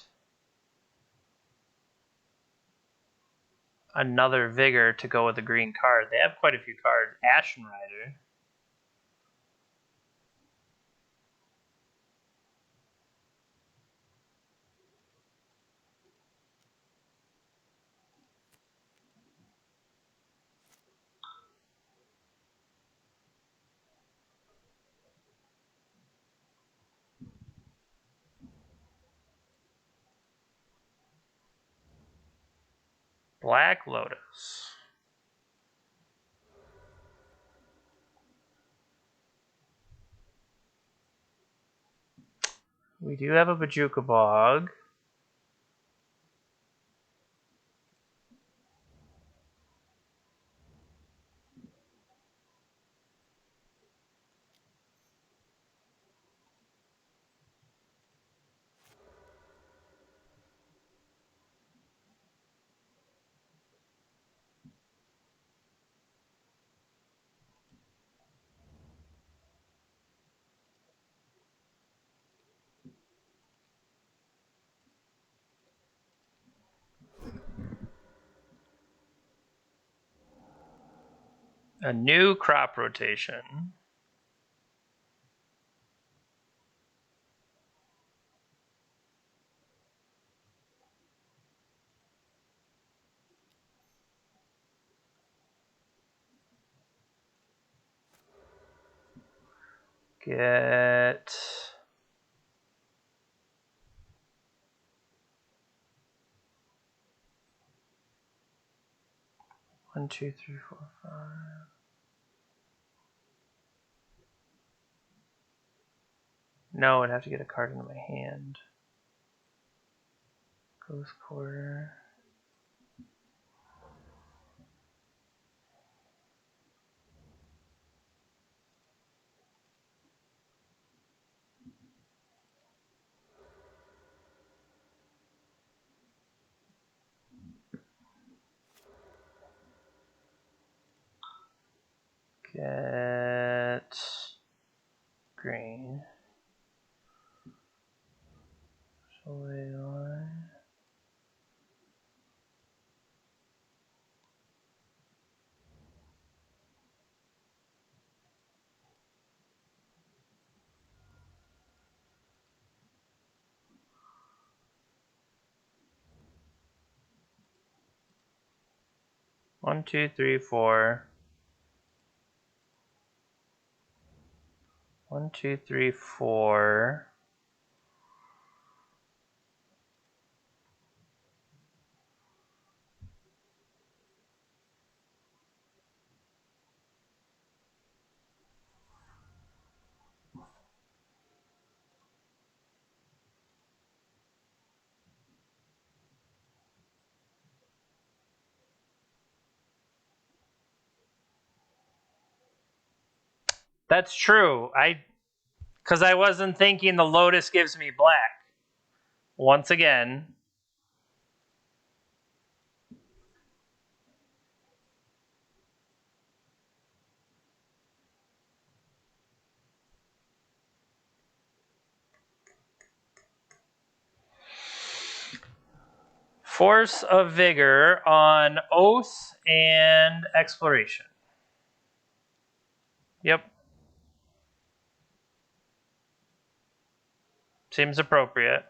another Vigor to go with the green card. They have quite a few cards. Ashen Rider. Black Lotus. We do have a Bajuka Bog. A new crop rotation. Get 1, 2, 3, 4, 5. No, I'd have to get a card into my hand. Ghost Quarter. Get green. Soleil line. One, two, three, four. 1, 2, 3, 4. That's true. Because I wasn't thinking the Lotus gives me black. Once again. Force of Vigor on Oath and Exploration. Yep. Seems appropriate.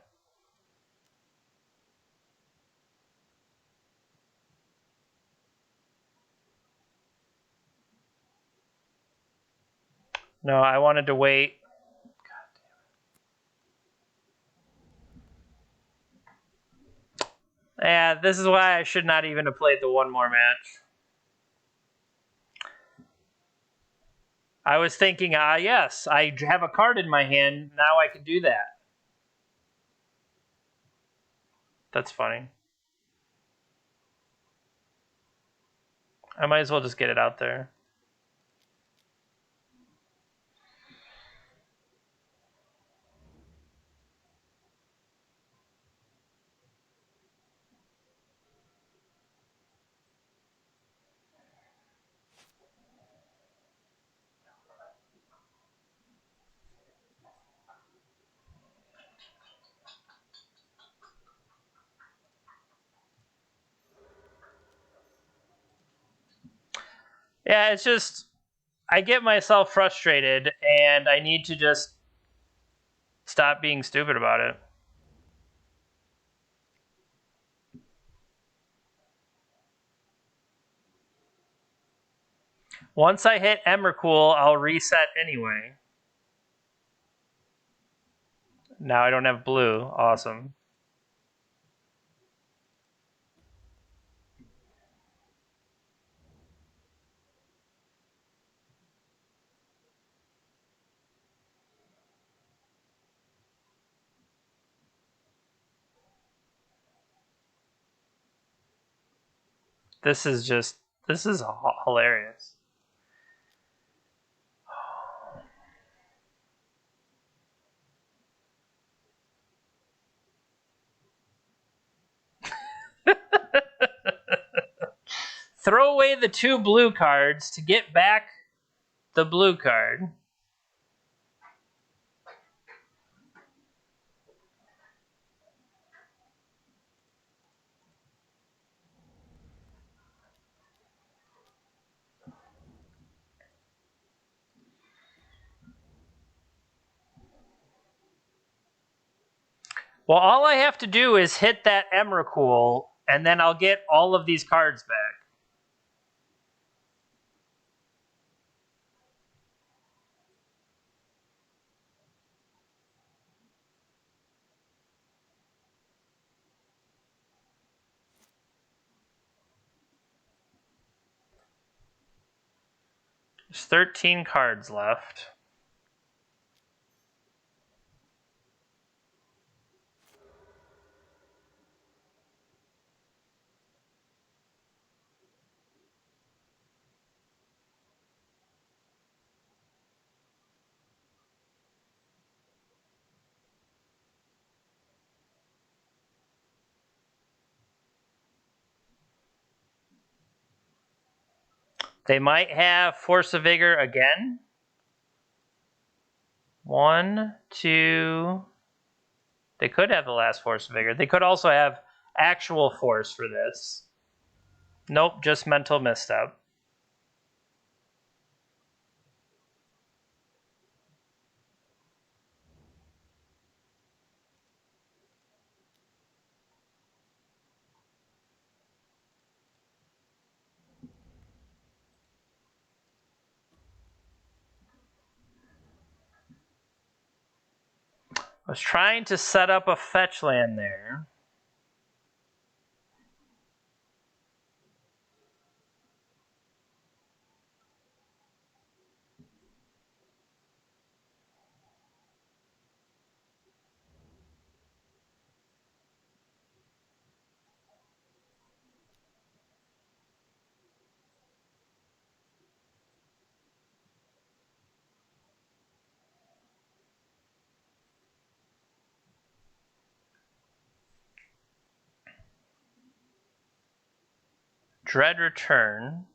No, I wanted to wait. Yeah, this is why I should not even have played the one more match. I was thinking, yes, I have a card in my hand. Now I can do that. That's funny. I might as well just get it out there. Yeah, it's just, I get myself frustrated, and I need to just stop being stupid about it. Once I hit Emrakul, I'll reset anyway. Now I don't have blue. Awesome. This is hilarious. Throw away the 2 blue cards to get back the blue card. Well, all I have to do is hit that Emrakul, and then I'll get all of these cards back. There's 13 cards left. They might have Force of Vigor again. 1, 2. They could have the last Force of Vigor. They could also have actual force for this. Nope, just mental misstep. I was trying to set up a fetch land there. Dread Return.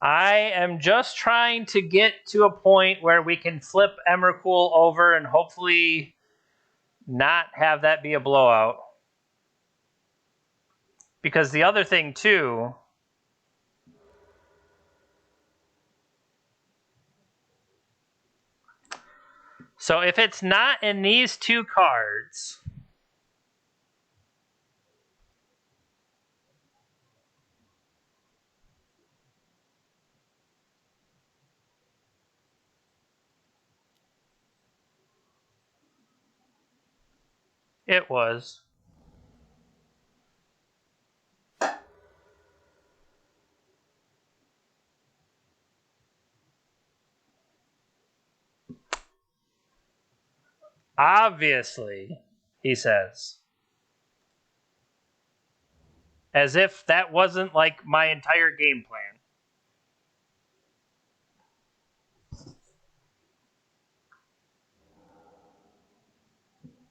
I am just trying to get to a point where we can flip Emrakul over and hopefully not have that be a blowout. Because the other thing, too, so if it's not in these two cards, it was. Obviously, he says. As if that wasn't like my entire game plan.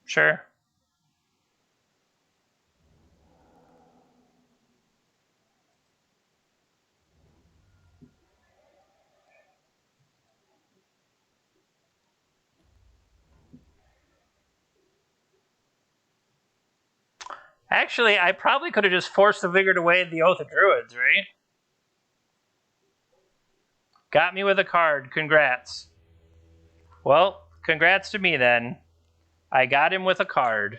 Sure. Actually, I probably could have just forced the Vigor away the Oath of Druids, right? Got me with a card. Congrats. Well, congrats to me then. I got him with a card.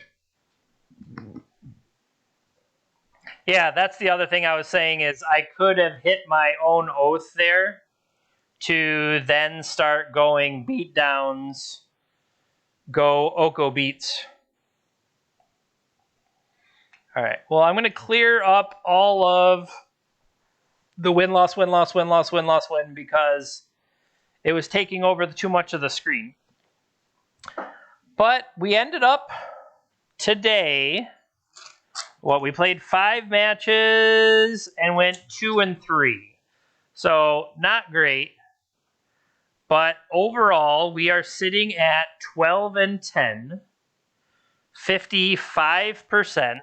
Yeah, that's the other thing I was saying is I could have hit my own Oath there to then start going beatdowns, go Oko beats. All right. Well, I'm going to clear up all of the win-loss, win-loss, win-loss, win-loss, win because it was taking over too much of the screen. But we ended up today, we played 5 matches and went 2-3. So not great, But overall, we are sitting at 12 and 10, 55%.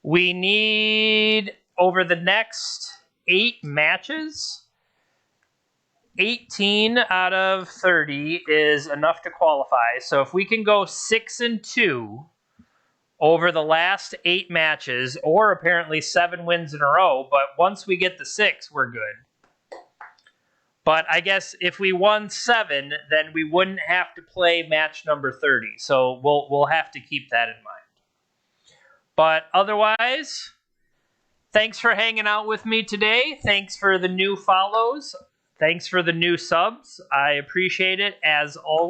We need, over the next 8 matches, 18 out of 30 is enough to qualify. So if we can go 6 and 2 over the last 8 matches, or apparently 7 wins in a row, but once we get the 6, we're good. But I guess if we won 7, then we wouldn't have to play match number 30. So we'll have to keep that in mind. But otherwise, thanks for hanging out with me today. Thanks for the new follows. Thanks for the new subs. I appreciate it as always.